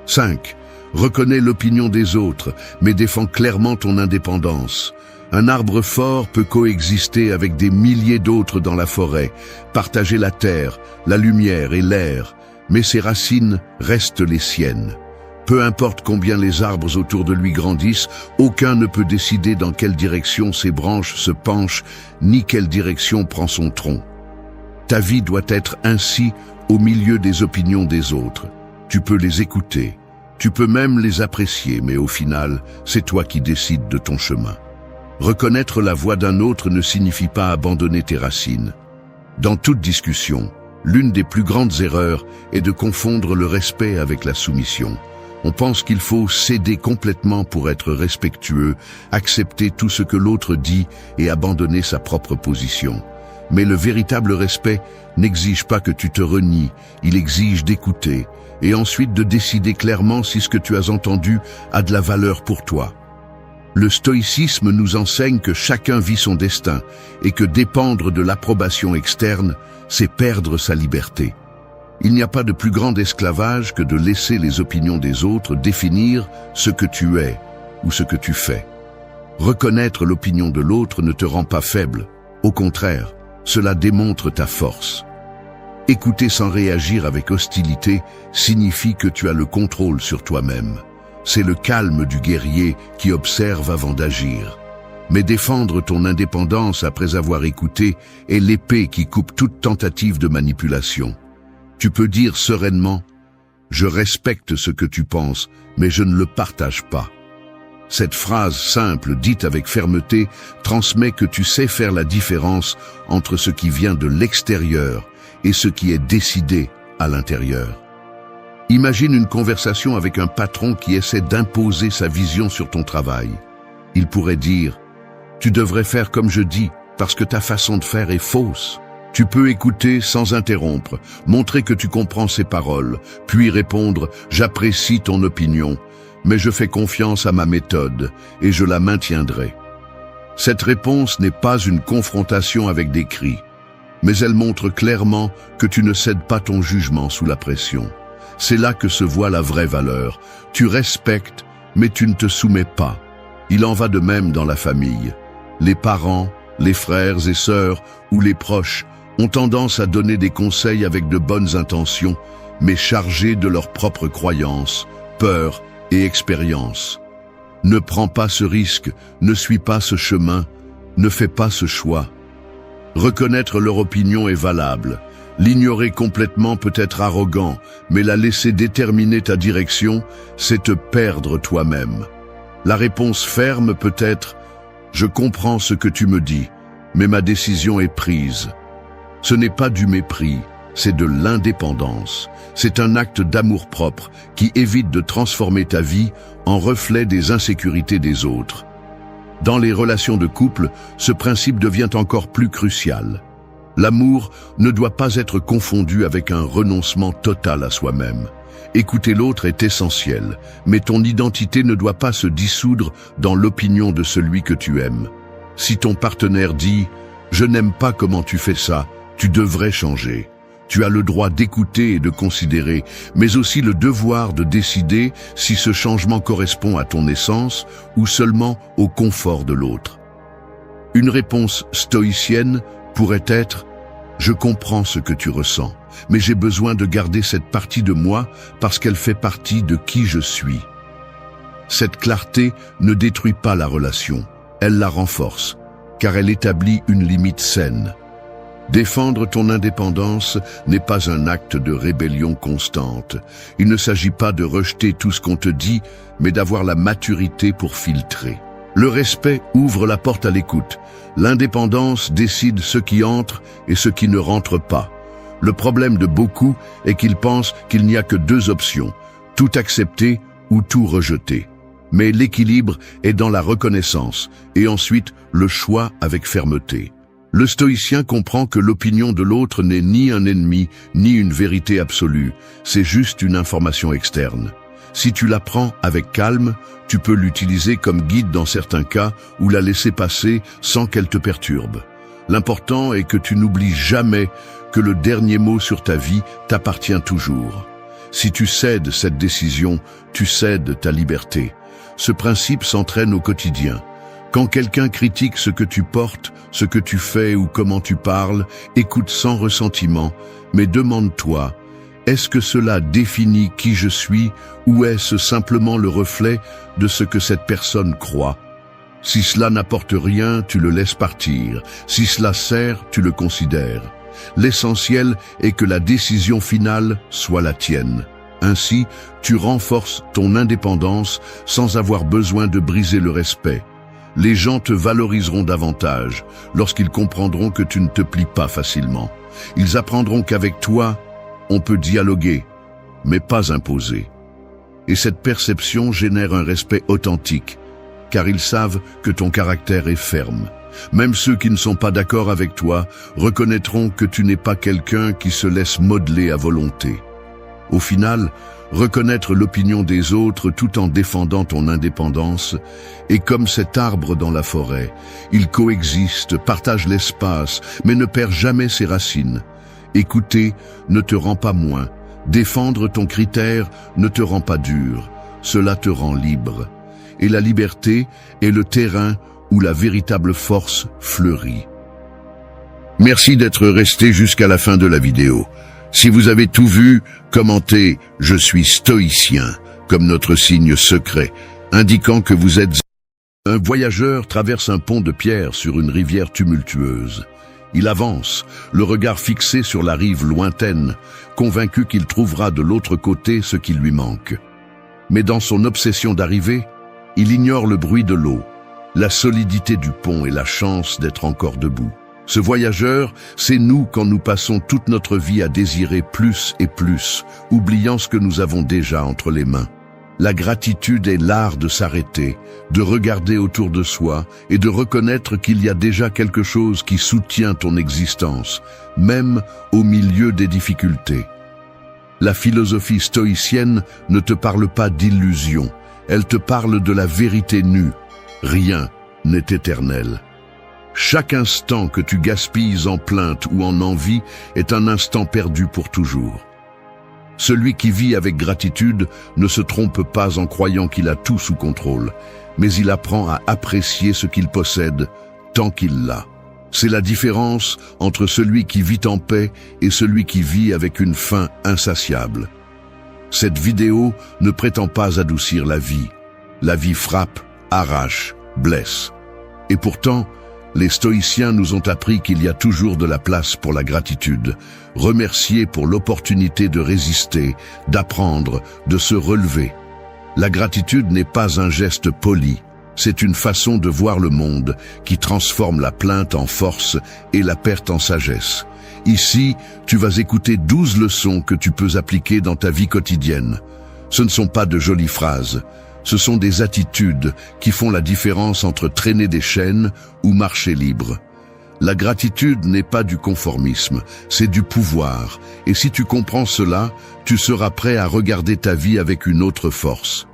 5. Reconnais l'opinion des autres, mais défends clairement ton indépendance. Un arbre fort peut coexister avec des milliers d'autres dans la forêt, partager la terre, la lumière et l'air, mais ses racines restent les siennes. Peu importe combien les arbres autour de lui grandissent, aucun ne peut décider dans quelle direction ses branches se penchent, ni quelle direction prend son tronc. Ta vie doit être ainsi au milieu des opinions des autres. Tu peux les écouter, tu peux même les apprécier, mais au final, c'est toi qui décides de ton chemin. Reconnaître la voix d'un autre ne signifie pas abandonner tes racines. Dans toute discussion, l'une des plus grandes erreurs est de confondre le respect avec la soumission. On pense qu'il faut céder complètement pour être respectueux, accepter tout ce que l'autre dit et abandonner sa propre position. Mais le véritable respect n'exige pas que tu te renies, il exige d'écouter et ensuite de décider clairement si ce que tu as entendu a de la valeur pour toi. Le stoïcisme nous enseigne que chacun vit son destin et que dépendre de l'approbation externe, c'est perdre sa liberté. Il n'y a pas de plus grand esclavage que de laisser les opinions des autres définir ce que tu es ou ce que tu fais. Reconnaître l'opinion de l'autre ne te rend pas faible. Au contraire, cela démontre ta force. Écouter sans réagir avec hostilité signifie que tu as le contrôle sur toi-même. C'est le calme du guerrier qui observe avant d'agir. Mais défendre ton indépendance après avoir écouté est l'épée qui coupe toute tentative de manipulation. Tu peux dire sereinement « Je respecte ce que tu penses, mais je ne le partage pas ». Cette phrase simple, dite avec fermeté, transmet que tu sais faire la différence entre ce qui vient de l'extérieur et ce qui est décidé à l'intérieur. Imagine une conversation avec un patron qui essaie d'imposer sa vision sur ton travail. Il pourrait dire « Tu devrais faire comme je dis parce que ta façon de faire est fausse ». Tu peux écouter sans interrompre, montrer que tu comprends ses paroles, puis répondre « J'apprécie ton opinion, mais je fais confiance à ma méthode et je la maintiendrai ». Cette réponse n'est pas une confrontation avec des cris, mais elle montre clairement que tu ne cèdes pas ton jugement sous la pression. C'est là que se voit la vraie valeur. Tu respectes, mais tu ne te soumets pas. Il en va de même dans la famille. Les parents, les frères et sœurs ou les proches ont tendance à donner des conseils avec de bonnes intentions, mais chargés de leurs propres croyances, peurs et expériences. Ne prends pas ce risque, ne suis pas ce chemin, ne fais pas ce choix. Reconnaître leur opinion est valable. L'ignorer complètement peut être arrogant, mais la laisser déterminer ta direction, c'est te perdre toi-même. La réponse ferme peut être « Je comprends ce que tu me dis, mais ma décision est prise ». Ce n'est pas du mépris, c'est de l'indépendance. C'est un acte d'amour-propre qui évite de transformer ta vie en reflet des insécurités des autres. Dans les relations de couple, ce principe devient encore plus crucial. L'amour ne doit pas être confondu avec un renoncement total à soi-même. Écouter l'autre est essentiel, mais ton identité ne doit pas se dissoudre dans l'opinion de celui que tu aimes. Si ton partenaire dit « Je n'aime pas comment tu fais ça », tu devrais changer. Tu as le droit d'écouter et de considérer, mais aussi le devoir de décider si ce changement correspond à ton essence ou seulement au confort de l'autre. Une réponse stoïcienne pourrait être « Je comprends ce que tu ressens, mais j'ai besoin de garder cette partie de moi parce qu'elle fait partie de qui je suis. » Cette clarté ne détruit pas la relation, elle la renforce, car elle établit une limite saine. Défendre ton indépendance n'est pas un acte de rébellion constante. Il ne s'agit pas de rejeter tout ce qu'on te dit, mais d'avoir la maturité pour filtrer. Le respect ouvre la porte à l'écoute. L'indépendance décide ce qui entre et ce qui ne rentre pas. Le problème de beaucoup est qu'ils pensent qu'il n'y a que deux options, tout accepter ou tout rejeter. Mais l'équilibre est dans la reconnaissance et ensuite le choix avec fermeté. Le stoïcien comprend que l'opinion de l'autre n'est ni un ennemi, ni une vérité absolue, c'est juste une information externe. Si tu la prends avec calme, tu peux l'utiliser comme guide dans certains cas ou la laisser passer sans qu'elle te perturbe. L'important est que tu n'oublies jamais que le dernier mot sur ta vie t'appartient toujours. Si tu cèdes cette décision, tu cèdes ta liberté. Ce principe s'entraîne au quotidien. Quand quelqu'un critique ce que tu portes, ce que tu fais ou comment tu parles, écoute sans ressentiment, mais demande-toi, est-ce que cela définit qui je suis ou est-ce simplement le reflet de ce que cette personne croit? Si cela n'apporte rien, tu le laisses partir. Si cela sert, tu le considères. L'essentiel est que la décision finale soit la tienne. Ainsi, tu renforces ton indépendance sans avoir besoin de briser le respect. Les gens te valoriseront davantage lorsqu'ils comprendront que tu ne te plies pas facilement. Ils apprendront qu'avec toi, on peut dialoguer, mais pas imposer. Et cette perception génère un respect authentique, car ils savent que ton caractère est ferme. Même ceux qui ne sont pas d'accord avec toi reconnaîtront que tu n'es pas quelqu'un qui se laisse modeler à volonté. Au final, reconnaître l'opinion des autres tout en défendant ton indépendance est comme cet arbre dans la forêt. Il coexiste, partage l'espace, mais ne perd jamais ses racines. Écouter ne te rend pas moins. Défendre ton critère ne te rend pas dur. Cela te rend libre. Et la liberté est le terrain où la véritable force fleurit. Merci d'être resté jusqu'à la fin de la vidéo. Si vous avez tout vu, commentez « Je suis stoïcien » comme notre signe secret, indiquant que vous êtes... Un voyageur traverse un pont de pierre sur une rivière tumultueuse. Il avance, le regard fixé sur la rive lointaine, convaincu qu'il trouvera de l'autre côté ce qui lui manque. Mais dans son obsession d'arriver, il ignore le bruit de l'eau, la solidité du pont et la chance d'être encore debout. Ce voyageur, c'est nous quand nous passons toute notre vie à désirer plus et plus, oubliant ce que nous avons déjà entre les mains. La gratitude est l'art de s'arrêter, de regarder autour de soi et de reconnaître qu'il y a déjà quelque chose qui soutient ton existence, même au milieu des difficultés. La philosophie stoïcienne ne te parle pas d'illusion, elle te parle de la vérité nue. Rien n'est éternel. Chaque instant que tu gaspilles en plainte ou en envie est un instant perdu pour toujours. Celui qui vit avec gratitude ne se trompe pas en croyant qu'il a tout sous contrôle, mais il apprend à apprécier ce qu'il possède tant qu'il l'a. C'est la différence entre celui qui vit en paix et celui qui vit avec une faim insatiable. Cette vidéo ne prétend pas adoucir la vie. La vie frappe, arrache, blesse. Et pourtant, les stoïciens nous ont appris qu'il y a toujours de la place pour la gratitude, remercier pour l'opportunité de résister, d'apprendre, de se relever. La gratitude n'est pas un geste poli, c'est une façon de voir le monde qui transforme la plainte en force et la perte en sagesse. Ici, tu vas écouter 12 leçons que tu peux appliquer dans ta vie quotidienne. Ce ne sont pas de jolies phrases, Ce sont des attitudes qui font la différence entre traîner des chaînes ou marcher libre. La gratitude n'est pas du conformisme, c'est du pouvoir. Et si tu comprends cela, tu seras prêt à regarder ta vie avec une autre force.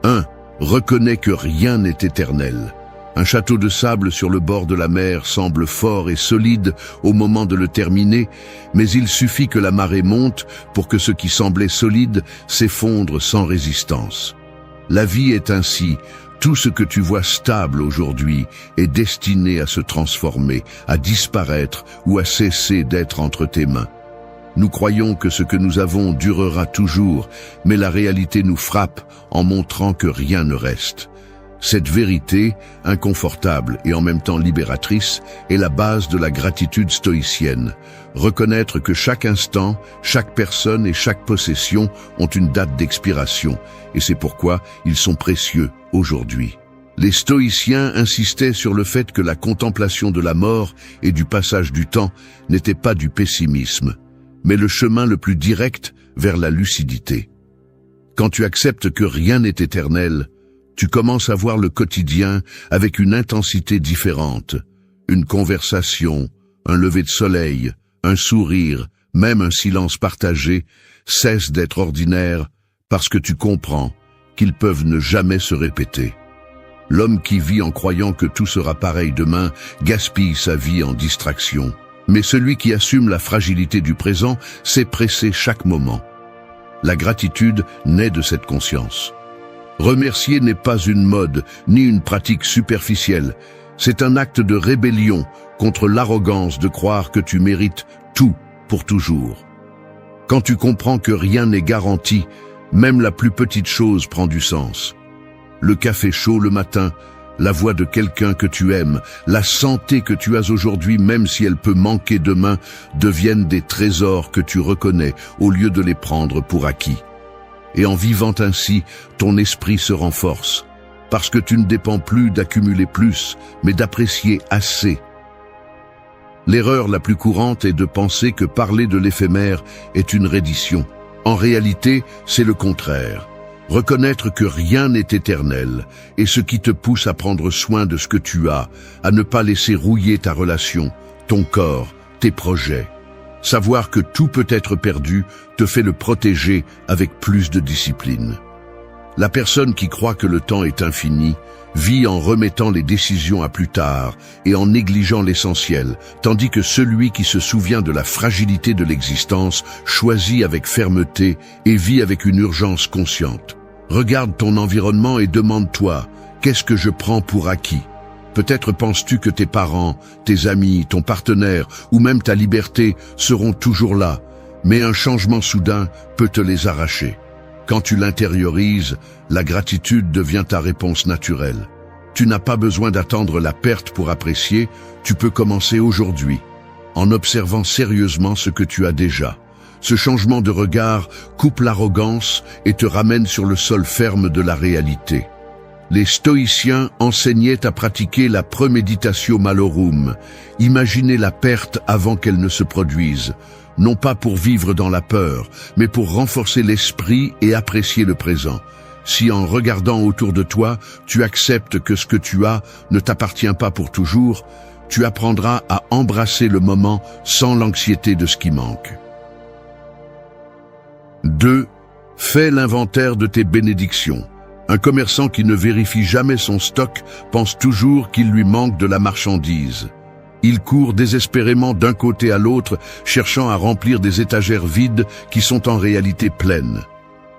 1. Reconnais que rien n'est éternel. Un château de sable sur le bord de la mer semble fort et solide au moment de le terminer, mais il suffit que la marée monte pour que ce qui semblait solide s'effondre sans résistance. La vie est ainsi. Tout ce que tu vois stable aujourd'hui est destiné à se transformer, à disparaître ou à cesser d'être entre tes mains. Nous croyons que ce que nous avons durera toujours, mais la réalité nous frappe en montrant que rien ne reste. Cette vérité, inconfortable et en même temps libératrice, est la base de la gratitude stoïcienne. Reconnaître que chaque instant, chaque personne et chaque possession ont une date d'expiration, et c'est pourquoi ils sont précieux aujourd'hui. Les stoïciens insistaient sur le fait que la contemplation de la mort et du passage du temps n'était pas du pessimisme, mais le chemin le plus direct vers la lucidité. Quand tu acceptes que rien n'est éternel, tu commences à voir le quotidien avec une intensité différente. Une conversation, un lever de soleil, un sourire, même un silence partagé, cessent d'être ordinaires parce que tu comprends qu'ils peuvent ne jamais se répéter. L'homme qui vit en croyant que tout sera pareil demain gaspille sa vie en distraction. Mais celui qui assume la fragilité du présent sait presser chaque moment. La gratitude naît de cette conscience. Remercier n'est pas une mode, ni une pratique superficielle. C'est un acte de rébellion contre l'arrogance de croire que tu mérites tout pour toujours. Quand tu comprends que rien n'est garanti, même la plus petite chose prend du sens. Le café chaud le matin, la voix de quelqu'un que tu aimes, la santé que tu as aujourd'hui, même si elle peut manquer demain, deviennent des trésors que tu reconnais au lieu de les prendre pour acquis. Et en vivant ainsi, ton esprit se renforce, parce que tu ne dépends plus d'accumuler plus, mais d'apprécier assez. L'erreur la plus courante est de penser que parler de l'éphémère est une reddition. En réalité, c'est le contraire. Reconnaître que rien n'est éternel est ce qui te pousse à prendre soin de ce que tu as, à ne pas laisser rouiller ta relation, ton corps, tes projets. Savoir que tout peut être perdu te fait le protéger avec plus de discipline. La personne qui croit que le temps est infini vit en remettant les décisions à plus tard et en négligeant l'essentiel, tandis que celui qui se souvient de la fragilité de l'existence choisit avec fermeté et vit avec une urgence consciente. Regarde ton environnement et demande-toi, qu'est-ce que je prends pour acquis ? Peut-être penses-tu que tes parents, tes amis, ton partenaire ou même ta liberté seront toujours là, mais un changement soudain peut te les arracher. Quand tu l'intériorises, la gratitude devient ta réponse naturelle. Tu n'as pas besoin d'attendre la perte pour apprécier, tu peux commencer aujourd'hui, en observant sérieusement ce que tu as déjà. Ce changement de regard coupe l'arrogance et te ramène sur le sol ferme de la réalité. Les stoïciens enseignaient à pratiquer la premeditatio malorum, imaginer la perte avant qu'elle ne se produise, non pas pour vivre dans la peur, mais pour renforcer l'esprit et apprécier le présent. Si en regardant autour de toi, tu acceptes que ce que tu as ne t'appartient pas pour toujours, tu apprendras à embrasser le moment sans l'anxiété de ce qui manque. 2. Fais l'inventaire de tes bénédictions. Un commerçant qui ne vérifie jamais son stock pense toujours qu'il lui manque de la marchandise. Il court désespérément d'un côté à l'autre, cherchant à remplir des étagères vides qui sont en réalité pleines.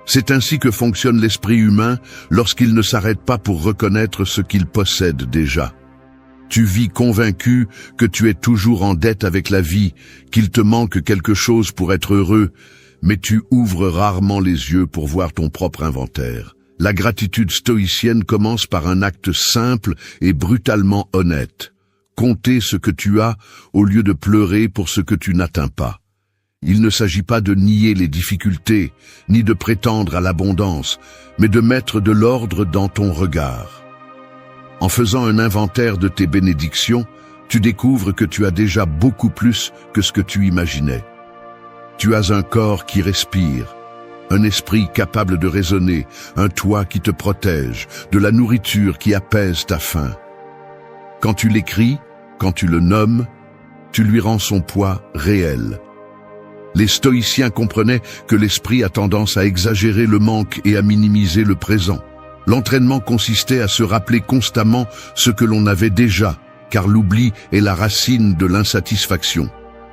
C'est ainsi que fonctionne l'esprit humain lorsqu'il ne s'arrête pas pour reconnaître ce qu'il possède déjà. Tu vis convaincu que tu es toujours en dette avec la vie, qu'il te manque quelque chose pour être heureux, mais tu ouvres rarement les yeux pour voir ton propre inventaire. La gratitude stoïcienne commence par un acte simple et brutalement honnête. Compter ce que tu as au lieu de pleurer pour ce que tu n'atteins pas. Il ne s'agit pas de nier les difficultés, ni de prétendre à l'abondance, mais de mettre de l'ordre dans ton regard. En faisant un inventaire de tes bénédictions, tu découvres que tu as déjà beaucoup plus que ce que tu imaginais. Tu as un corps qui respire, Un esprit capable de raisonner, un toit qui te protège, de la nourriture qui apaise ta faim. Quand tu l'écris, quand tu le nommes, tu lui rends son poids réel. Les stoïciens comprenaient que l'esprit a tendance à exagérer le manque et à minimiser le présent. L'entraînement consistait à se rappeler constamment ce que l'on avait déjà, car l'oubli est la racine de l'insatisfaction.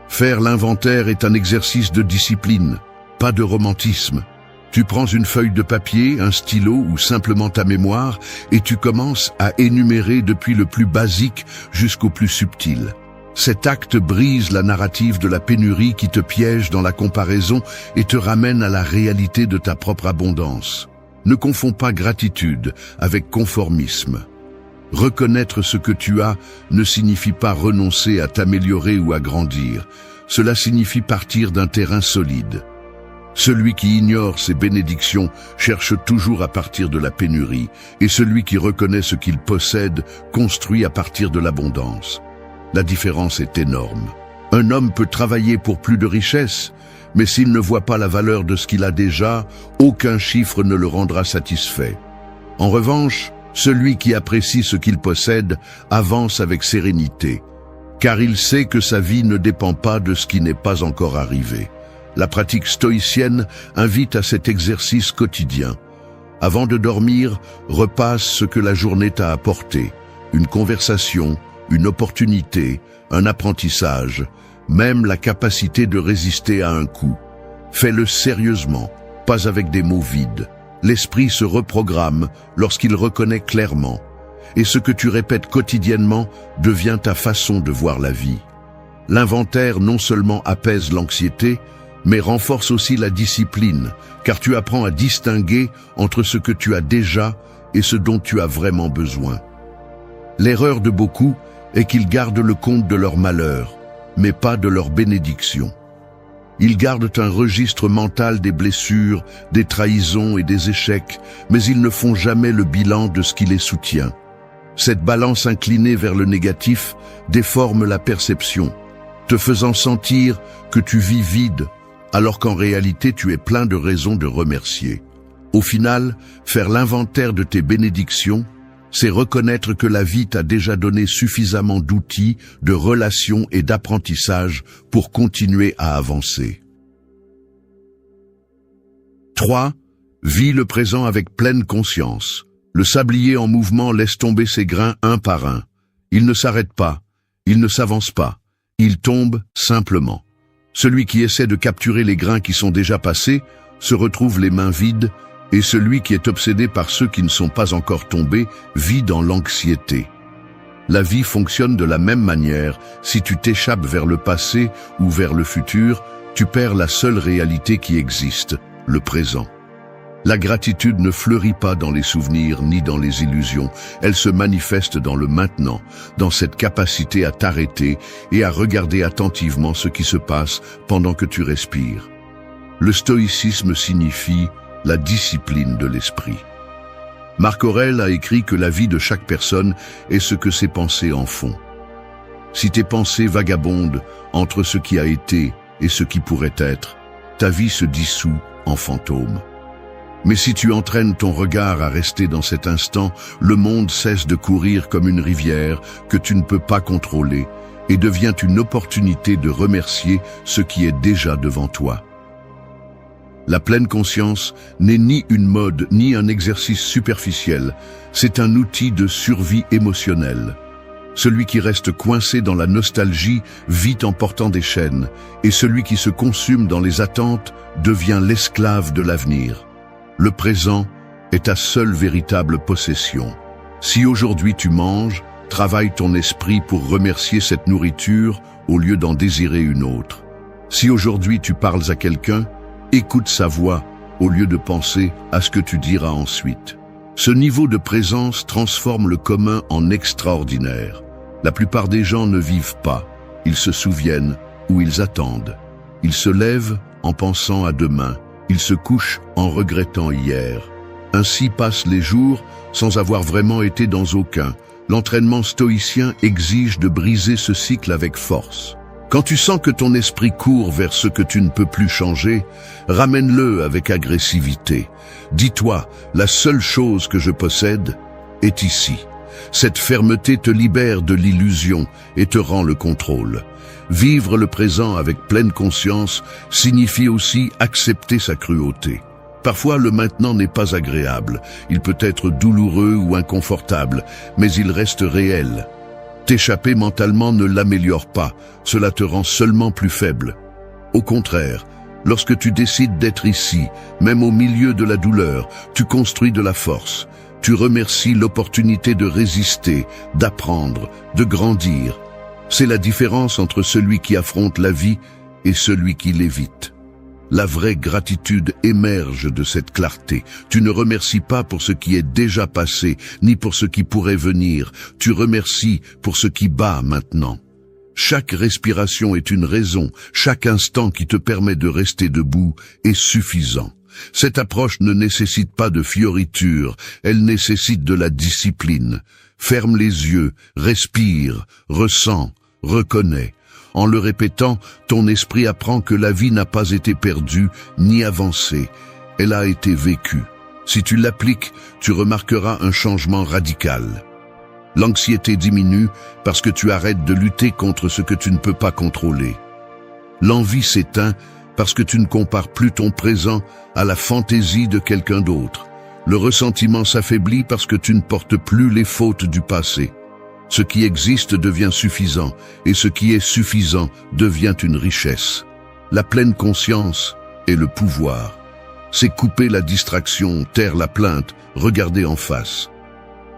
Faire l'inventaire est un exercice de discipline, pas de romantisme. Tu prends une feuille de papier, un stylo ou simplement ta mémoire et tu commences à énumérer depuis le plus basique jusqu'au plus subtil. Cet acte brise la narrative de la pénurie qui te piège dans la comparaison et te ramène à la réalité de ta propre abondance. Ne confonds pas gratitude avec conformisme. Reconnaître ce que tu as ne signifie pas renoncer à t'améliorer ou à grandir. Cela signifie partir d'un terrain solide. Celui qui ignore ses bénédictions cherche toujours à partir de la pénurie, et celui qui reconnaît ce qu'il possède construit à partir de l'abondance. La différence est énorme. Un homme peut travailler pour plus de richesse, mais s'il ne voit pas la valeur de ce qu'il a déjà, aucun chiffre ne le rendra satisfait. En revanche, celui qui apprécie ce qu'il possède avance avec sérénité, car il sait que sa vie ne dépend pas de ce qui n'est pas encore arrivé. La pratique stoïcienne invite à cet exercice quotidien. Avant de dormir, repasse ce que la journée t'a apporté. Une conversation, une opportunité, un apprentissage, même la capacité de résister à un coup. Fais-le sérieusement, pas avec des mots vides. L'esprit se reprogramme lorsqu'il reconnaît clairement. Et ce que tu répètes quotidiennement devient ta façon de voir la vie. L'inventaire non seulement apaise l'anxiété, mais renforce aussi la discipline, car tu apprends à distinguer entre ce que tu as déjà et ce dont tu as vraiment besoin. L'erreur de beaucoup est qu'ils gardent le compte de leur malheur, mais pas de leur bénédiction. Ils gardent un registre mental des blessures, des trahisons et des échecs, mais ils ne font jamais le bilan de ce qui les soutient. Cette balance inclinée vers le négatif déforme la perception, te faisant sentir que tu vis vide, alors qu'en réalité tu es plein de raisons de remercier. Au final, faire l'inventaire de tes bénédictions, c'est reconnaître que la vie t'a déjà donné suffisamment d'outils, de relations et d'apprentissage pour continuer à avancer. 3. Vis le présent avec pleine conscience. Le sablier en mouvement laisse tomber ses grains un par un. Il ne s'arrête pas, il ne s'avance pas, il tombe simplement. Celui qui essaie de capturer les grains qui sont déjà passés se retrouve les mains vides, et celui qui est obsédé par ceux qui ne sont pas encore tombés vit dans l'anxiété. La vie fonctionne de la même manière. Si tu t'échappes vers le passé ou vers le futur, tu perds la seule réalité qui existe, le présent. La gratitude ne fleurit pas dans les souvenirs ni dans les illusions, elle se manifeste dans le maintenant, dans cette capacité à t'arrêter et à regarder attentivement ce qui se passe pendant que tu respires. Le stoïcisme signifie la discipline de l'esprit. Marc Aurèle a écrit que la vie de chaque personne est ce que ses pensées en font. Si tes pensées vagabondent entre ce qui a été et ce qui pourrait être, ta vie se dissout en fantôme. Mais si tu entraînes ton regard à rester dans cet instant, le monde cesse de courir comme une rivière que tu ne peux pas contrôler et devient une opportunité de remercier ce qui est déjà devant toi. La pleine conscience n'est ni une mode ni un exercice superficiel, c'est un outil de survie émotionnelle. Celui qui reste coincé dans la nostalgie vit en portant des chaînes, et celui qui se consume dans les attentes devient l'esclave de l'avenir. Le présent est ta seule véritable possession. Si aujourd'hui tu manges, travaille ton esprit pour remercier cette nourriture au lieu d'en désirer une autre. Si aujourd'hui tu parles à quelqu'un, écoute sa voix au lieu de penser à ce que tu diras ensuite. Ce niveau de présence transforme le commun en extraordinaire. La plupart des gens ne vivent pas, ils se souviennent ou ils attendent. Ils se lèvent en pensant à demain, ils se couchent en regrettant hier. Ainsi passent les jours sans avoir vraiment été dans aucun. L'entraînement stoïcien exige de briser ce cycle avec force. Quand tu sens que ton esprit court vers ce que tu ne peux plus changer, ramène-le avec agressivité. Dis-toi, la seule chose que je possède est ici. Cette fermeté te libère de l'illusion et te rend le contrôle. Vivre le présent avec pleine conscience signifie aussi accepter sa cruauté. Parfois, le maintenant n'est pas agréable. Il peut être douloureux ou inconfortable, mais il reste réel. T'échapper mentalement ne l'améliore pas, cela te rend seulement plus faible. Au contraire, lorsque tu décides d'être ici, même au milieu de la douleur, tu construis de la force. Tu remercies l'opportunité de résister, d'apprendre, de grandir. C'est la différence entre celui qui affronte la vie et celui qui l'évite. La vraie gratitude émerge de cette clarté. Tu ne remercies pas pour ce qui est déjà passé, ni pour ce qui pourrait venir. Tu remercies pour ce qui bat maintenant. Chaque respiration est une raison, chaque instant qui te permet de rester debout est suffisant. Cette approche ne nécessite pas de fioriture, elle nécessite de la discipline. Ferme les yeux, respire, ressens, reconnais. En le répétant, ton esprit apprend que la vie n'a pas été perdue ni avancée, elle a été vécue. Si tu l'appliques, tu remarqueras un changement radical. L'anxiété diminue parce que tu arrêtes de lutter contre ce que tu ne peux pas contrôler. L'envie s'éteint parce que tu ne compares plus ton présent à la fantaisie de quelqu'un d'autre. Le ressentiment s'affaiblit parce que tu ne portes plus les fautes du passé. Ce qui existe devient suffisant, et ce qui est suffisant devient une richesse. La pleine conscience est le pouvoir. C'est couper la distraction, taire la plainte, regarder en face.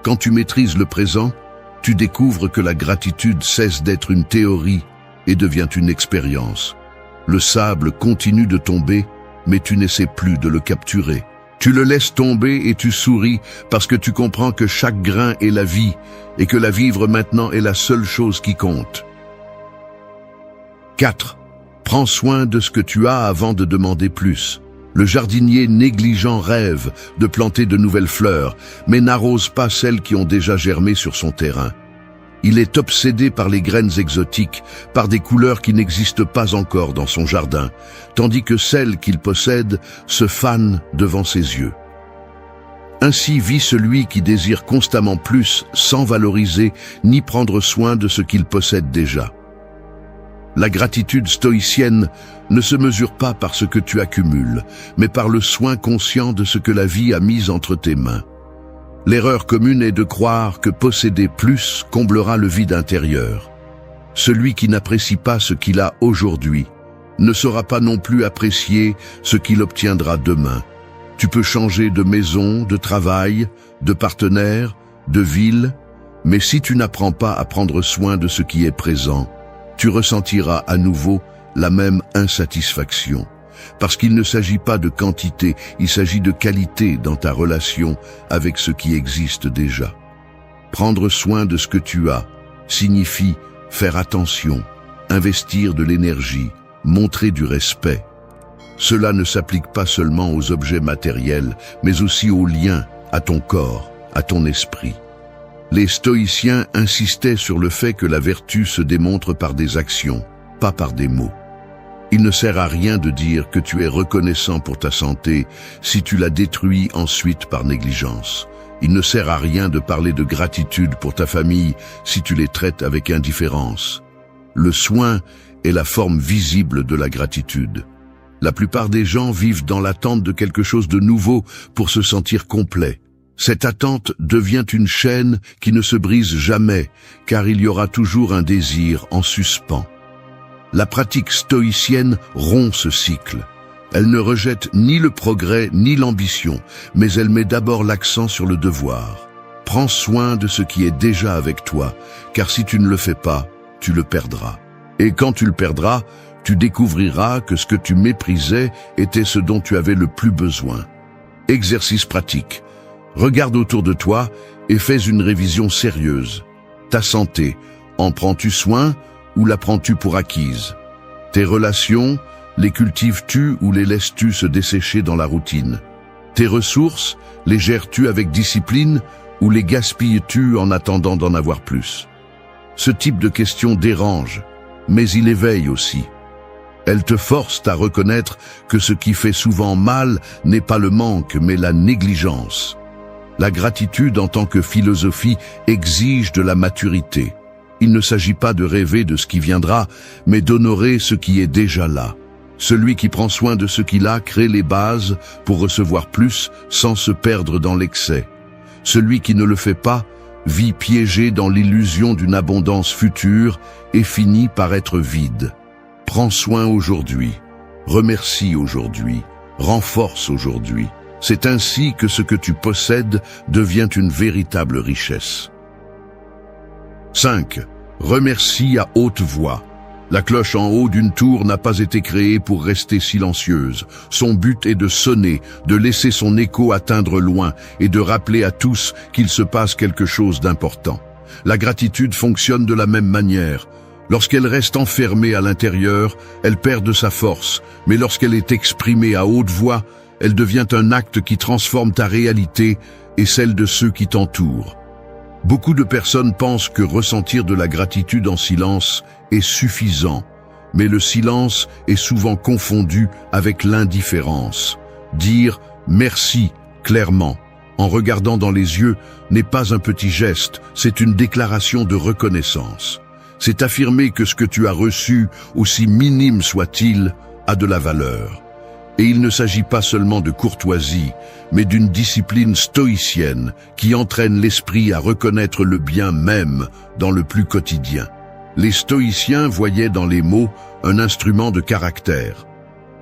Quand tu maîtrises le présent, tu découvres que la gratitude cesse d'être une théorie et devient une expérience. Le sable continue de tomber, mais tu n'essaies plus de le capturer. Tu le laisses tomber et tu souris parce que tu comprends que chaque grain est la vie et que la vivre maintenant est la seule chose qui compte. 4. Prends soin de ce que tu as avant de demander plus. Le jardinier négligent rêve de planter de nouvelles fleurs, mais n'arrose pas celles qui ont déjà germé sur son terrain. Il est obsédé par les graines exotiques, par des couleurs qui n'existent pas encore dans son jardin, tandis que celles qu'il possède se fanent devant ses yeux. Ainsi vit celui qui désire constamment plus sans valoriser ni prendre soin de ce qu'il possède déjà. La gratitude stoïcienne ne se mesure pas par ce que tu accumules, mais par le soin conscient de ce que la vie a mis entre tes mains. L'erreur commune est de croire que posséder plus comblera le vide intérieur. Celui qui n'apprécie pas ce qu'il a aujourd'hui ne saura pas non plus apprécier ce qu'il obtiendra demain. Tu peux changer de maison, de travail, de partenaire, de ville, mais si tu n'apprends pas à prendre soin de ce qui est présent, tu ressentiras à nouveau la même insatisfaction. Parce qu'il ne s'agit pas de quantité, il s'agit de qualité dans ta relation avec ce qui existe déjà. Prendre soin de ce que tu as signifie faire attention, investir de l'énergie, montrer du respect. Cela ne s'applique pas seulement aux objets matériels, mais aussi aux liens, à ton corps, à ton esprit. Les stoïciens insistaient sur le fait que la vertu se démontre par des actions, pas par des mots. Il ne sert à rien de dire que tu es reconnaissant pour ta santé si tu la détruis ensuite par négligence. Il ne sert à rien de parler de gratitude pour ta famille si tu les traites avec indifférence. Le soin est la forme visible de la gratitude. La plupart des gens vivent dans l'attente de quelque chose de nouveau pour se sentir complet. Cette attente devient une chaîne qui ne se brise jamais, car il y aura toujours un désir en suspens. La pratique stoïcienne rompt ce cycle. Elle ne rejette ni le progrès ni l'ambition, mais elle met d'abord l'accent sur le devoir. Prends soin de ce qui est déjà avec toi, car si tu ne le fais pas, tu le perdras. Et quand tu le perdras, tu découvriras que ce que tu méprisais était ce dont tu avais le plus besoin. Exercice pratique. Regarde autour de toi et fais une révision sérieuse. Ta santé, en prends-tu soin ou la prends-tu pour acquise? Tes relations, les cultives-tu ou les laisses-tu se dessécher dans la routine? Tes ressources, les gères-tu avec discipline ou les gaspilles-tu en attendant d'en avoir plus? Ce type de question dérange, mais il éveille aussi. Elles te forcent à reconnaître que ce qui fait souvent mal n'est pas le manque, mais la négligence. La gratitude en tant que philosophie exige de la maturité. Il ne s'agit pas de rêver de ce qui viendra, mais d'honorer ce qui est déjà là. Celui qui prend soin de ce qu'il a crée les bases pour recevoir plus sans se perdre dans l'excès. Celui qui ne le fait pas vit piégé dans l'illusion d'une abondance future et finit par être vide. Prends soin aujourd'hui, remercie aujourd'hui, renforce aujourd'hui. C'est ainsi que ce que tu possèdes devient une véritable richesse. 5. Remercie à haute voix. La cloche en haut d'une tour n'a pas été créée pour rester silencieuse. Son but est de sonner, de laisser son écho atteindre loin et de rappeler à tous qu'il se passe quelque chose d'important. La gratitude fonctionne de la même manière. Lorsqu'elle reste enfermée à l'intérieur, elle perd de sa force, mais lorsqu'elle est exprimée à haute voix, elle devient un acte qui transforme ta réalité et celle de ceux qui t'entourent. Beaucoup de personnes pensent que ressentir de la gratitude en silence est suffisant, mais le silence est souvent confondu avec l'indifférence. Dire « merci » clairement, en regardant dans les yeux, n'est pas un petit geste, c'est une déclaration de reconnaissance. C'est affirmer que ce que tu as reçu, aussi minime soit-il, a de la valeur. Et il ne s'agit pas seulement de courtoisie, mais d'une discipline stoïcienne qui entraîne l'esprit à reconnaître le bien même dans le plus quotidien. Les stoïciens voyaient dans les mots un instrument de caractère.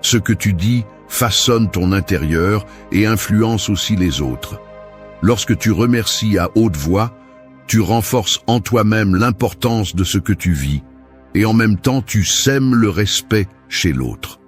Ce que tu dis façonne ton intérieur et influence aussi les autres. Lorsque tu remercies à haute voix, tu renforces en toi-même l'importance de ce que tu vis, et en même temps tu sèmes le respect chez l'autre.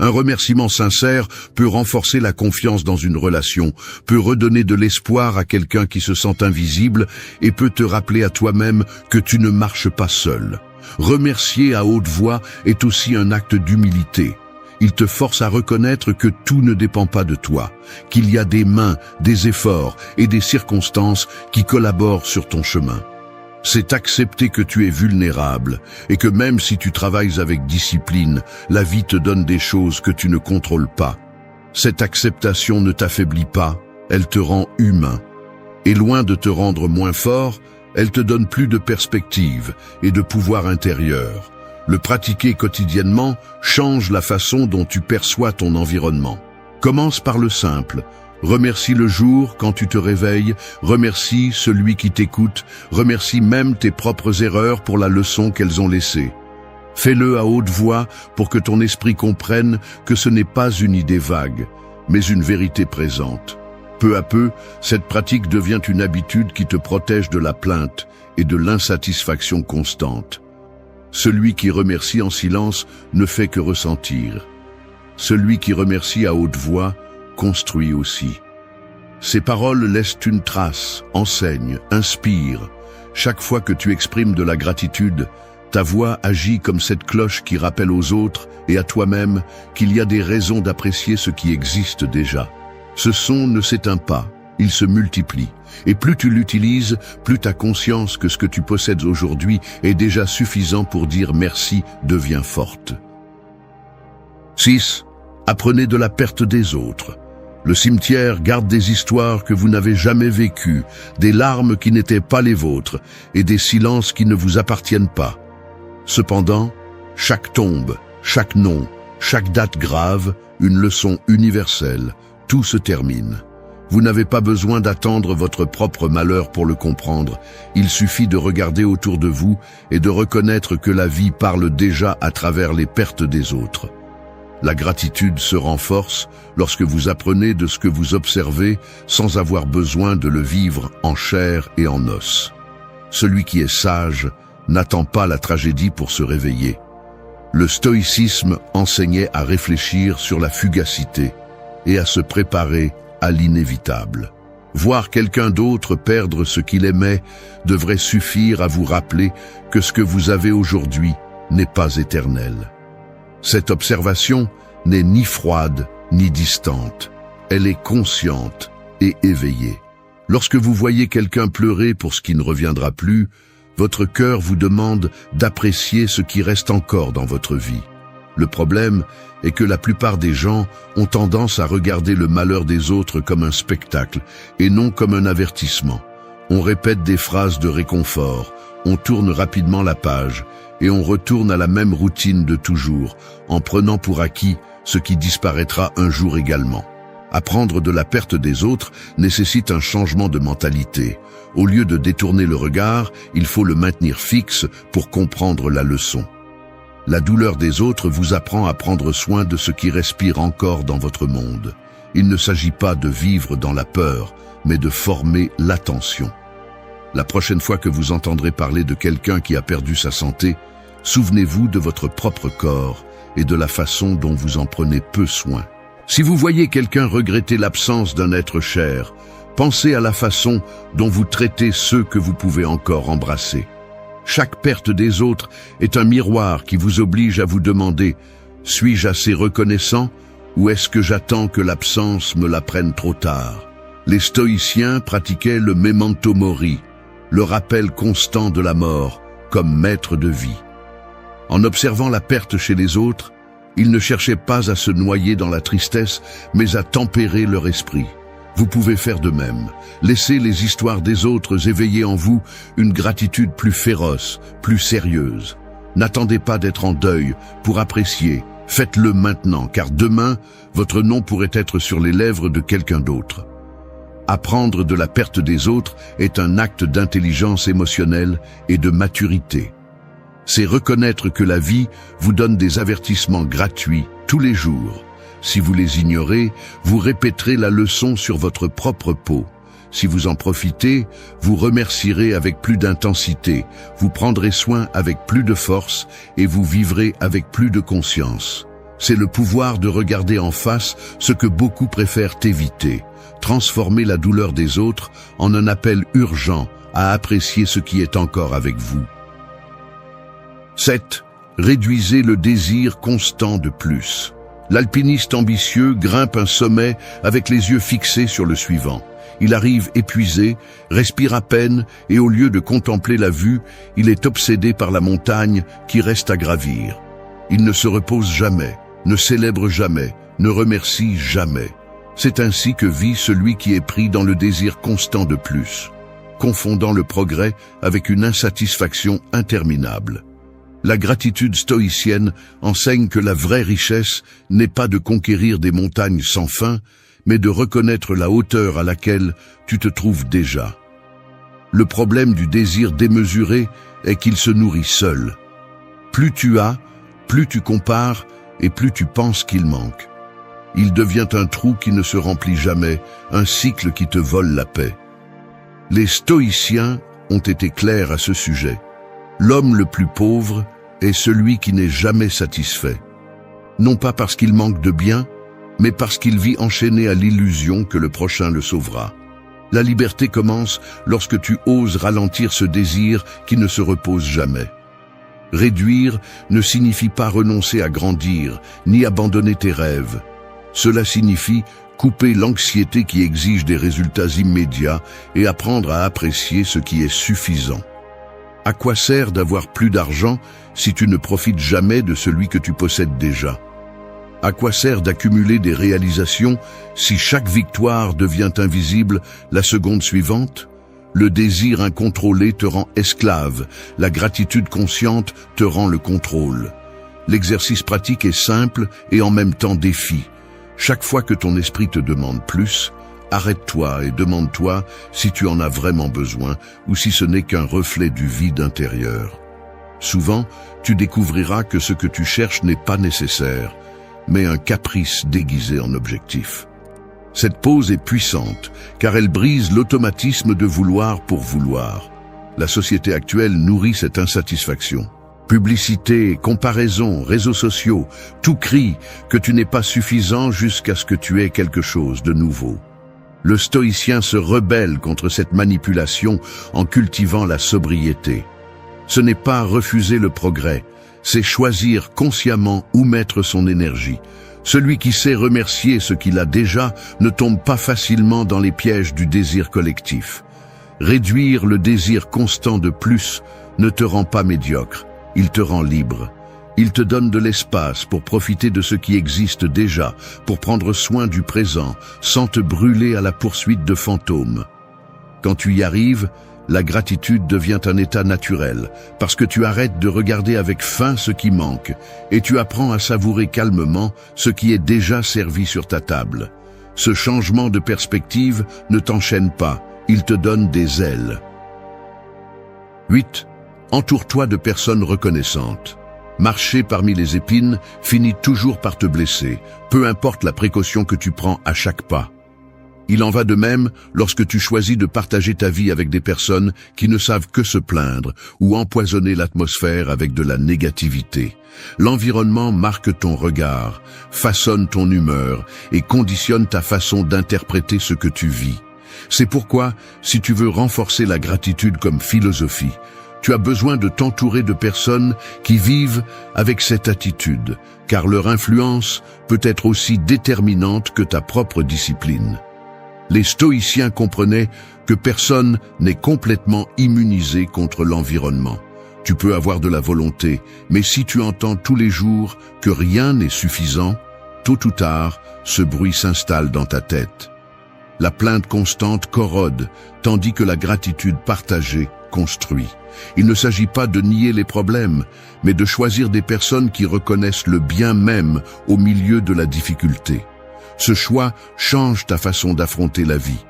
Un remerciement sincère peut renforcer la confiance dans une relation, peut redonner de l'espoir à quelqu'un qui se sent invisible et peut te rappeler à toi-même que tu ne marches pas seul. Remercier à haute voix est aussi un acte d'humilité. Il te force à reconnaître que tout ne dépend pas de toi, qu'il y a des mains, des efforts et des circonstances qui collaborent sur ton chemin. C'est accepter que tu es vulnérable et que même si tu travailles avec discipline, la vie te donne des choses que tu ne contrôles pas. Cette acceptation ne t'affaiblit pas, elle te rend humain. Et loin de te rendre moins fort, elle te donne plus de perspective et de pouvoir intérieur. Le pratiquer quotidiennement change la façon dont tu perçois ton environnement. Commence par le simple. Remercie le jour quand tu te réveilles, remercie celui qui t'écoute, remercie même tes propres erreurs pour la leçon qu'elles ont laissée. Fais-le à haute voix pour que ton esprit comprenne que ce n'est pas une idée vague, mais une vérité présente. Peu à peu, cette pratique devient une habitude qui te protège de la plainte et de l'insatisfaction constante. Celui qui remercie en silence ne fait que ressentir. Celui qui remercie à haute voix construit aussi. Ces paroles laissent une trace, enseignent, inspirent. Chaque fois que tu exprimes de la gratitude, ta voix agit comme cette cloche qui rappelle aux autres et à toi-même qu'il y a des raisons d'apprécier ce qui existe déjà. Ce son ne s'éteint pas, il se multiplie. Et plus tu l'utilises, plus ta conscience que ce que tu possèdes aujourd'hui est déjà suffisant pour dire merci devient forte. 6. Apprenez de la perte des autres. Le cimetière garde des histoires que vous n'avez jamais vécues, des larmes qui n'étaient pas les vôtres et des silences qui ne vous appartiennent pas. Cependant, chaque tombe, chaque nom, chaque date grave, une leçon universelle, tout se termine. Vous n'avez pas besoin d'attendre votre propre malheur pour le comprendre. Il suffit de regarder autour de vous et de reconnaître que la vie parle déjà à travers les pertes des autres. La gratitude se renforce lorsque vous apprenez de ce que vous observez sans avoir besoin de le vivre en chair et en os. Celui qui est sage n'attend pas la tragédie pour se réveiller. Le stoïcisme enseignait à réfléchir sur la fugacité et à se préparer à l'inévitable. Voir quelqu'un d'autre perdre ce qu'il aimait devrait suffire à vous rappeler que ce que vous avez aujourd'hui n'est pas éternel. Cette observation n'est ni froide ni distante. Elle est consciente et éveillée. Lorsque vous voyez quelqu'un pleurer pour ce qui ne reviendra plus, Votre cœur vous demande d'apprécier ce qui reste encore dans votre vie. Le problème est que la plupart des gens ont tendance à regarder le malheur des autres comme un spectacle et non comme un avertissement. On répète des phrases de réconfort, on tourne rapidement la page et on retourne à la même routine de toujours, en prenant pour acquis ce qui disparaîtra un jour également. Apprendre de la perte des autres nécessite un changement de mentalité. Au lieu de détourner le regard, il faut le maintenir fixe pour comprendre la leçon. La douleur des autres vous apprend à prendre soin de ce qui respire encore dans votre monde. Il ne s'agit pas de vivre dans la peur, mais de former l'attention. La prochaine fois que vous entendrez parler de quelqu'un qui a perdu sa santé, souvenez-vous de votre propre corps et de la façon dont vous en prenez peu soin. Si vous voyez quelqu'un regretter l'absence d'un être cher, pensez à la façon dont vous traitez ceux que vous pouvez encore embrasser. Chaque perte des autres est un miroir qui vous oblige à vous demander « Suis-je assez reconnaissant ou est-ce que j'attends que l'absence me la prenne trop tard ?» Les stoïciens pratiquaient le memento mori, le rappel constant de la mort comme maître de vie. En observant la perte chez les autres, ils ne cherchaient pas à se noyer dans la tristesse, mais à tempérer leur esprit. Vous pouvez faire de même. Laissez les histoires des autres éveiller en vous une gratitude plus féroce, plus sérieuse. N'attendez pas d'être en deuil pour apprécier. Faites-le maintenant, car demain, votre nom pourrait être sur les lèvres de quelqu'un d'autre. Apprendre de la perte des autres est un acte d'intelligence émotionnelle et de maturité. C'est reconnaître que la vie vous donne des avertissements gratuits tous les jours. Si vous les ignorez, vous répéterez la leçon sur votre propre peau. Si vous en profitez, vous remercierez avec plus d'intensité, vous prendrez soin avec plus de force et vous vivrez avec plus de conscience. C'est le pouvoir de regarder en face ce que beaucoup préfèrent éviter. Transformer la douleur des autres en un appel urgent à apprécier ce qui est encore avec vous. 7. Réduisez le désir constant de plus. L'alpiniste ambitieux grimpe un sommet avec les yeux fixés sur le suivant. Il arrive épuisé, respire à peine et au lieu de contempler la vue, il est obsédé par la montagne qui reste à gravir. Il ne se repose jamais, ne célèbre jamais, ne remercie jamais. C'est ainsi que vit celui qui est pris dans le désir constant de plus, confondant le progrès avec une insatisfaction interminable. La gratitude stoïcienne enseigne que la vraie richesse n'est pas de conquérir des montagnes sans fin, mais de reconnaître la hauteur à laquelle tu te trouves déjà. Le problème du désir démesuré est qu'il se nourrit seul. Plus tu as, plus tu compares et plus tu penses qu'il manque. Il devient un trou qui ne se remplit jamais, un cycle qui te vole la paix. Les stoïciens ont été clairs à ce sujet. L'homme le plus pauvre est celui qui n'est jamais satisfait. Non pas parce qu'il manque de biens, mais parce qu'il vit enchaîné à l'illusion que le prochain le sauvera. La liberté commence lorsque tu oses ralentir ce désir qui ne se repose jamais. Réduire ne signifie pas renoncer à grandir, ni abandonner tes rêves. Cela signifie couper l'anxiété qui exige des résultats immédiats et apprendre à apprécier ce qui est suffisant. À quoi sert d'avoir plus d'argent si tu ne profites jamais de celui que tu possèdes déjà? À quoi sert d'accumuler des réalisations si chaque victoire devient invisible la seconde suivante? Le désir incontrôlé te rend esclave, la gratitude consciente te rend le contrôle. L'exercice pratique est simple et en même temps défi. Chaque fois que ton esprit te demande plus, arrête-toi et demande-toi si tu en as vraiment besoin ou si ce n'est qu'un reflet du vide intérieur. Souvent, tu découvriras que ce que tu cherches n'est pas nécessaire, mais un caprice déguisé en objectif. Cette pause est puissante, car elle brise l'automatisme de vouloir pour vouloir. La société actuelle nourrit cette insatisfaction. Publicité, comparaison, réseaux sociaux, tout crie que tu n'es pas suffisant jusqu'à ce que tu aies quelque chose de nouveau. Le stoïcien se rebelle contre cette manipulation en cultivant la sobriété. Ce n'est pas refuser le progrès, c'est choisir consciemment où mettre son énergie. Celui qui sait remercier ce qu'il a déjà ne tombe pas facilement dans les pièges du désir collectif. Réduire le désir constant de plus ne te rend pas médiocre, il te rend libre. Il te donne de l'espace pour profiter de ce qui existe déjà, pour prendre soin du présent, sans te brûler à la poursuite de fantômes. Quand tu y arrives, la gratitude devient un état naturel, parce que tu arrêtes de regarder avec faim ce qui manque, et tu apprends à savourer calmement ce qui est déjà servi sur ta table. Ce changement de perspective ne t'enchaîne pas, il te donne des ailes. 8. Entoure-toi de personnes reconnaissantes. Marcher parmi les épines finit toujours par te blesser, peu importe la précaution que tu prends à chaque pas. Il en va de même lorsque tu choisis de partager ta vie avec des personnes qui ne savent que se plaindre ou empoisonner l'atmosphère avec de la négativité. L'environnement marque ton regard, façonne ton humeur et conditionne ta façon d'interpréter ce que tu vis. C'est pourquoi, si tu veux renforcer la gratitude comme philosophie, tu as besoin de t'entourer de personnes qui vivent avec cette attitude, car leur influence peut être aussi déterminante que ta propre discipline. Les stoïciens comprenaient que personne n'est complètement immunisé contre l'environnement. Tu peux avoir de la volonté, mais si tu entends tous les jours que rien n'est suffisant, tôt ou tard, ce bruit s'installe dans ta tête. La plainte constante corrode, tandis que la gratitude partagée construit. Il ne s'agit pas de nier les problèmes, mais de choisir des personnes qui reconnaissent le bien même au milieu de la difficulté. Ce choix change ta façon d'affronter la vie.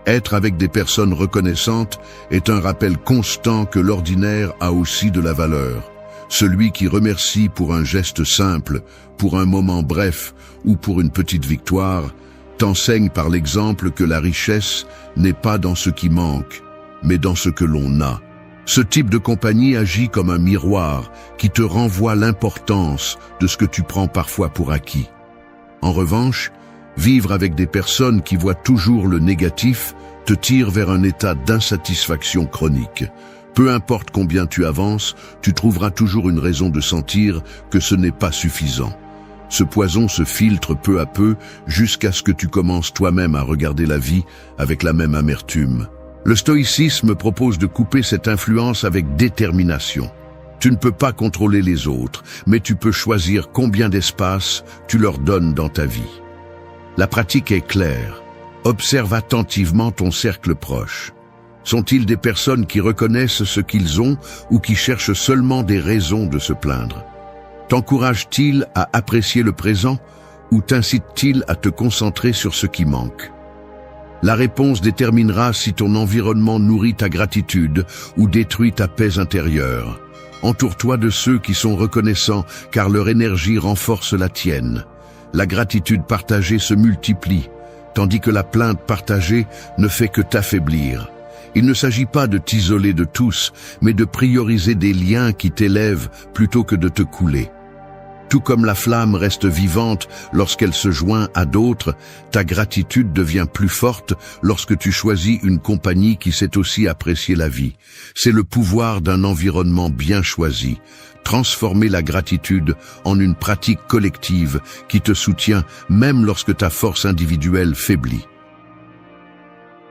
Être avec des personnes reconnaissantes est un rappel constant que l'ordinaire a aussi de la valeur. Celui qui remercie pour un geste simple, pour un moment bref ou pour une petite victoire, t'enseigne par l'exemple que la richesse n'est pas dans ce qui manque, mais dans ce que l'on a. Ce type de compagnie agit comme un miroir qui te renvoie l'importance de ce que tu prends parfois pour acquis. En revanche, vivre avec des personnes qui voient toujours le négatif te tire vers un état d'insatisfaction chronique. Peu importe combien tu avances, tu trouveras toujours une raison de sentir que ce n'est pas suffisant. Ce poison se filtre peu à peu jusqu'à ce que tu commences toi-même à regarder la vie avec la même amertume. Le stoïcisme propose de couper cette influence avec détermination. Tu ne peux pas contrôler les autres, mais tu peux choisir combien d'espace tu leur donnes dans ta vie. La pratique est claire. Observe attentivement ton cercle proche. Sont-ils des personnes qui reconnaissent ce qu'ils ont ou qui cherchent seulement des raisons de se plaindre? T'encourage-t-il à apprécier le présent ou t'incite-t-il à te concentrer sur ce qui manque? La réponse déterminera si ton environnement nourrit ta gratitude ou détruit ta paix intérieure. Entoure-toi de ceux qui sont reconnaissants car leur énergie renforce la tienne. La gratitude partagée se multiplie, tandis que la plainte partagée ne fait que t'affaiblir. Il ne s'agit pas de t'isoler de tous, mais de prioriser des liens qui t'élèvent plutôt que de te couler. Tout comme la flamme reste vivante lorsqu'elle se joint à d'autres, ta gratitude devient plus forte lorsque tu choisis une compagnie qui sait aussi apprécier la vie. C'est le pouvoir d'un environnement bien choisi. Transformer la gratitude en une pratique collective qui te soutient même lorsque ta force individuelle faiblit.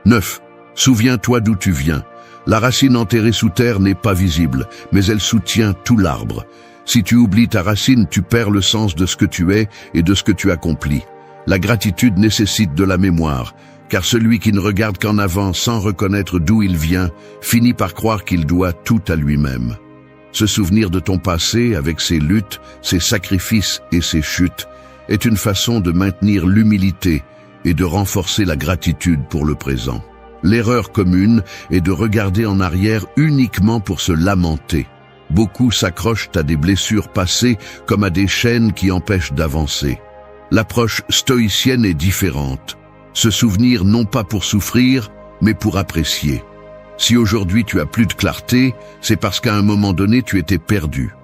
9. Souviens-toi d'où tu viens. La racine enterrée sous terre n'est pas visible, mais elle soutient tout l'arbre. Si tu oublies ta racine, tu perds le sens de ce que tu es et de ce que tu accomplis. La gratitude nécessite de la mémoire, car celui qui ne regarde qu'en avant sans reconnaître d'où il vient, finit par croire qu'il doit tout à lui-même. Se souvenir de ton passé avec ses luttes, ses sacrifices et ses chutes est une façon de maintenir l'humilité et de renforcer la gratitude pour le présent. L'erreur commune est de regarder en arrière uniquement pour se lamenter. Beaucoup s'accrochent à des blessures passées comme à des chaînes qui empêchent d'avancer. L'approche stoïcienne est différente. Se souvenir non pas pour souffrir, mais pour apprécier. Si aujourd'hui tu as plus de clarté, c'est parce qu'à un moment donné tu étais perdu.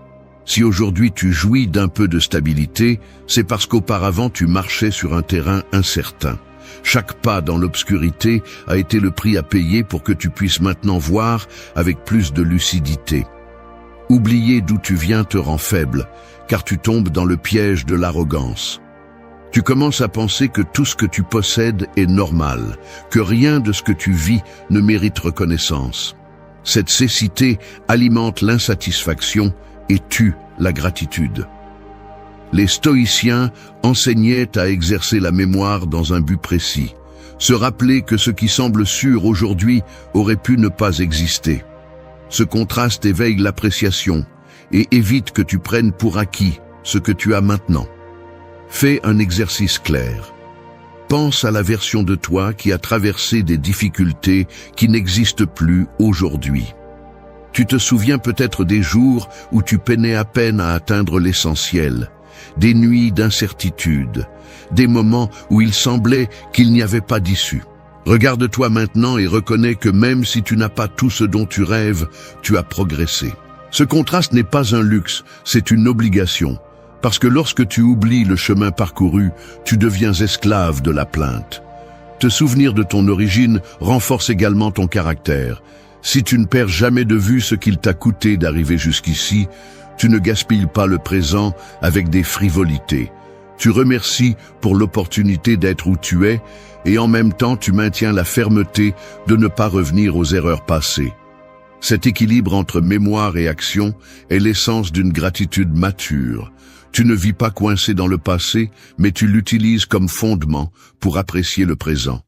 Si aujourd'hui tu jouis d'un peu de stabilité, c'est parce qu'auparavant tu marchais sur un terrain incertain. Chaque pas dans l'obscurité a été le prix à payer pour que tu puisses maintenant voir avec plus de lucidité. Oublier d'où tu viens te rend faible, car tu tombes dans le piège de l'arrogance. Tu commences à penser que tout ce que tu possèdes est normal, que rien de ce que tu vis ne mérite reconnaissance. Cette cécité alimente l'insatisfaction et tue la gratitude. Les stoïciens enseignaient à exercer la mémoire dans un but précis, se rappeler que ce qui semble sûr aujourd'hui aurait pu ne pas exister. Ce contraste éveille l'appréciation et évite que tu prennes pour acquis ce que tu as maintenant. Fais un exercice clair. Pense à la version de toi qui a traversé des difficultés qui n'existent plus aujourd'hui. Tu te souviens peut-être des jours où tu peinais à peine à atteindre l'essentiel, des nuits d'incertitude, des moments où il semblait qu'il n'y avait pas d'issue. Regarde-toi maintenant et reconnais que même si tu n'as pas tout ce dont tu rêves, tu as progressé. Ce contraste n'est pas un luxe, c'est une obligation. Parce que lorsque tu oublies le chemin parcouru, tu deviens esclave de la plainte. Te souvenir de ton origine renforce également ton caractère. Si tu ne perds jamais de vue ce qu'il t'a coûté d'arriver jusqu'ici, tu ne gaspilles pas le présent avec des frivolités. Tu remercies pour l'opportunité d'être où tu es et en même temps tu maintiens la fermeté de ne pas revenir aux erreurs passées. Cet équilibre entre mémoire et action est l'essence d'une gratitude mature. Tu ne vis pas coincé dans le passé, mais tu l'utilises comme fondement pour apprécier le présent.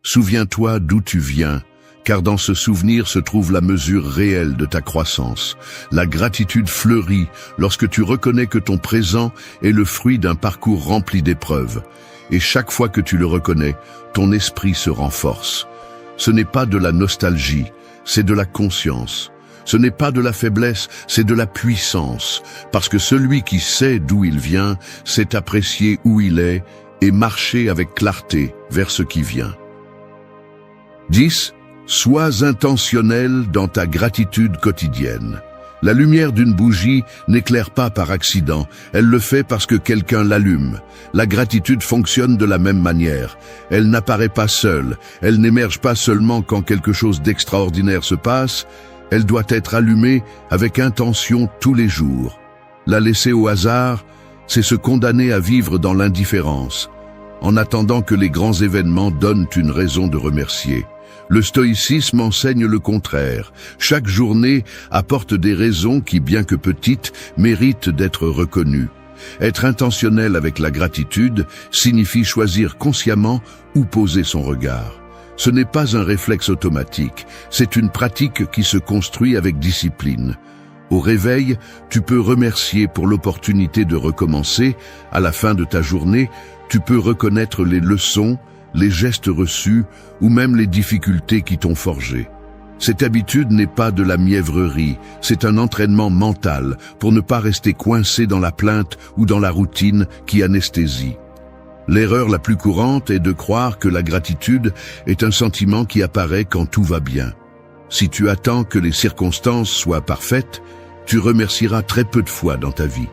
Souviens-toi d'où tu viens, car dans ce souvenir se trouve la mesure réelle de ta croissance. La gratitude fleurit lorsque tu reconnais que ton présent est le fruit d'un parcours rempli d'épreuves. Et chaque fois que tu le reconnais, ton esprit se renforce. Ce n'est pas de la nostalgie, c'est de la conscience. Ce n'est pas de la faiblesse, c'est de la puissance, parce que celui qui sait d'où il vient, sait apprécier où il est et marcher avec clarté vers ce qui vient. 10. Sois intentionnel dans ta gratitude quotidienne. La lumière d'une bougie n'éclaire pas par accident, elle le fait parce que quelqu'un l'allume. La gratitude fonctionne de la même manière. Elle n'apparaît pas seule, elle n'émerge pas seulement quand quelque chose d'extraordinaire se passe, elle doit être allumée avec intention tous les jours. La laisser au hasard, c'est se condamner à vivre dans l'indifférence, en attendant que les grands événements donnent une raison de remercier. Le stoïcisme enseigne le contraire. Chaque journée apporte des raisons qui, bien que petites, méritent d'être reconnues. Être intentionnel avec la gratitude signifie choisir consciemment où poser son regard. Ce n'est pas un réflexe automatique, c'est une pratique qui se construit avec discipline. Au réveil, tu peux remercier pour l'opportunité de recommencer. À la fin de ta journée, tu peux reconnaître les leçons, les gestes reçus ou même les difficultés qui t'ont forgé. Cette habitude n'est pas de la mièvrerie, c'est un entraînement mental pour ne pas rester coincé dans la plainte ou dans la routine qui anesthésie. L'erreur la plus courante est de croire que la gratitude est un sentiment qui apparaît quand tout va bien. Si tu attends que les circonstances soient parfaites, tu remercieras très peu de fois dans ta vie.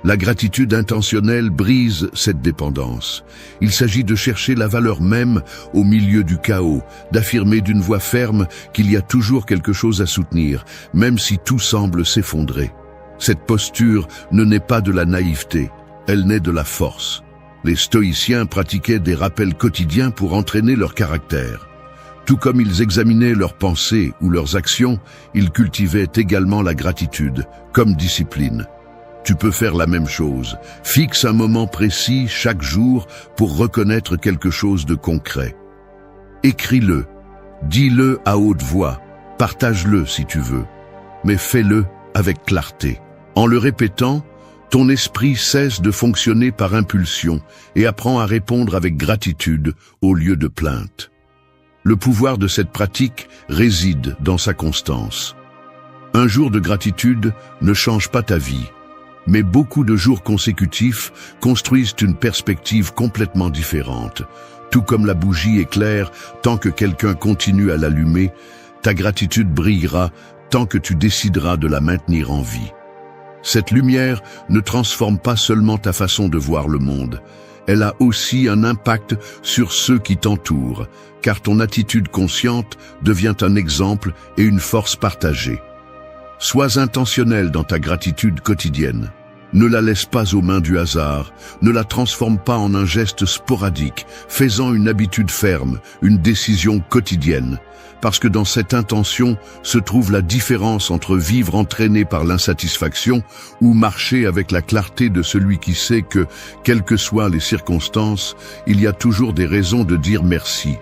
La gratitude intentionnelle brise cette dépendance. Il s'agit de chercher la valeur même au milieu du chaos, d'affirmer d'une voix ferme qu'il y a toujours quelque chose à soutenir, même si tout semble s'effondrer. Cette posture ne naît pas de la naïveté, elle naît de la force. Les stoïciens pratiquaient des rappels quotidiens pour entraîner leur caractère. Tout comme ils examinaient leurs pensées ou leurs actions, ils cultivaient également la gratitude, comme discipline. Tu peux faire la même chose. Fixe un moment précis chaque jour pour reconnaître quelque chose de concret. Écris-le, dis-le à haute voix, partage-le si tu veux, mais fais-le avec clarté. En le répétant, ton esprit cesse de fonctionner par impulsion et apprend à répondre avec gratitude au lieu de plainte. Le pouvoir de cette pratique réside dans sa constance. Un jour de gratitude ne change pas ta vie, mais beaucoup de jours consécutifs construisent une perspective complètement différente. Tout comme la bougie éclaire tant que quelqu'un continue à l'allumer, ta gratitude brillera tant que tu décideras de la maintenir en vie. Cette lumière ne transforme pas seulement ta façon de voir le monde, elle a aussi un impact sur ceux qui t'entourent, car ton attitude consciente devient un exemple et une force partagée. Sois intentionnel dans ta gratitude quotidienne. Ne la laisse pas aux mains du hasard, ne la transforme pas en un geste sporadique, fais-en une habitude ferme, une décision quotidienne. Parce que dans cette intention se trouve la différence entre vivre entraîné par l'insatisfaction ou marcher avec la clarté de celui qui sait que, quelles que soient les circonstances, il y a toujours des raisons de dire merci.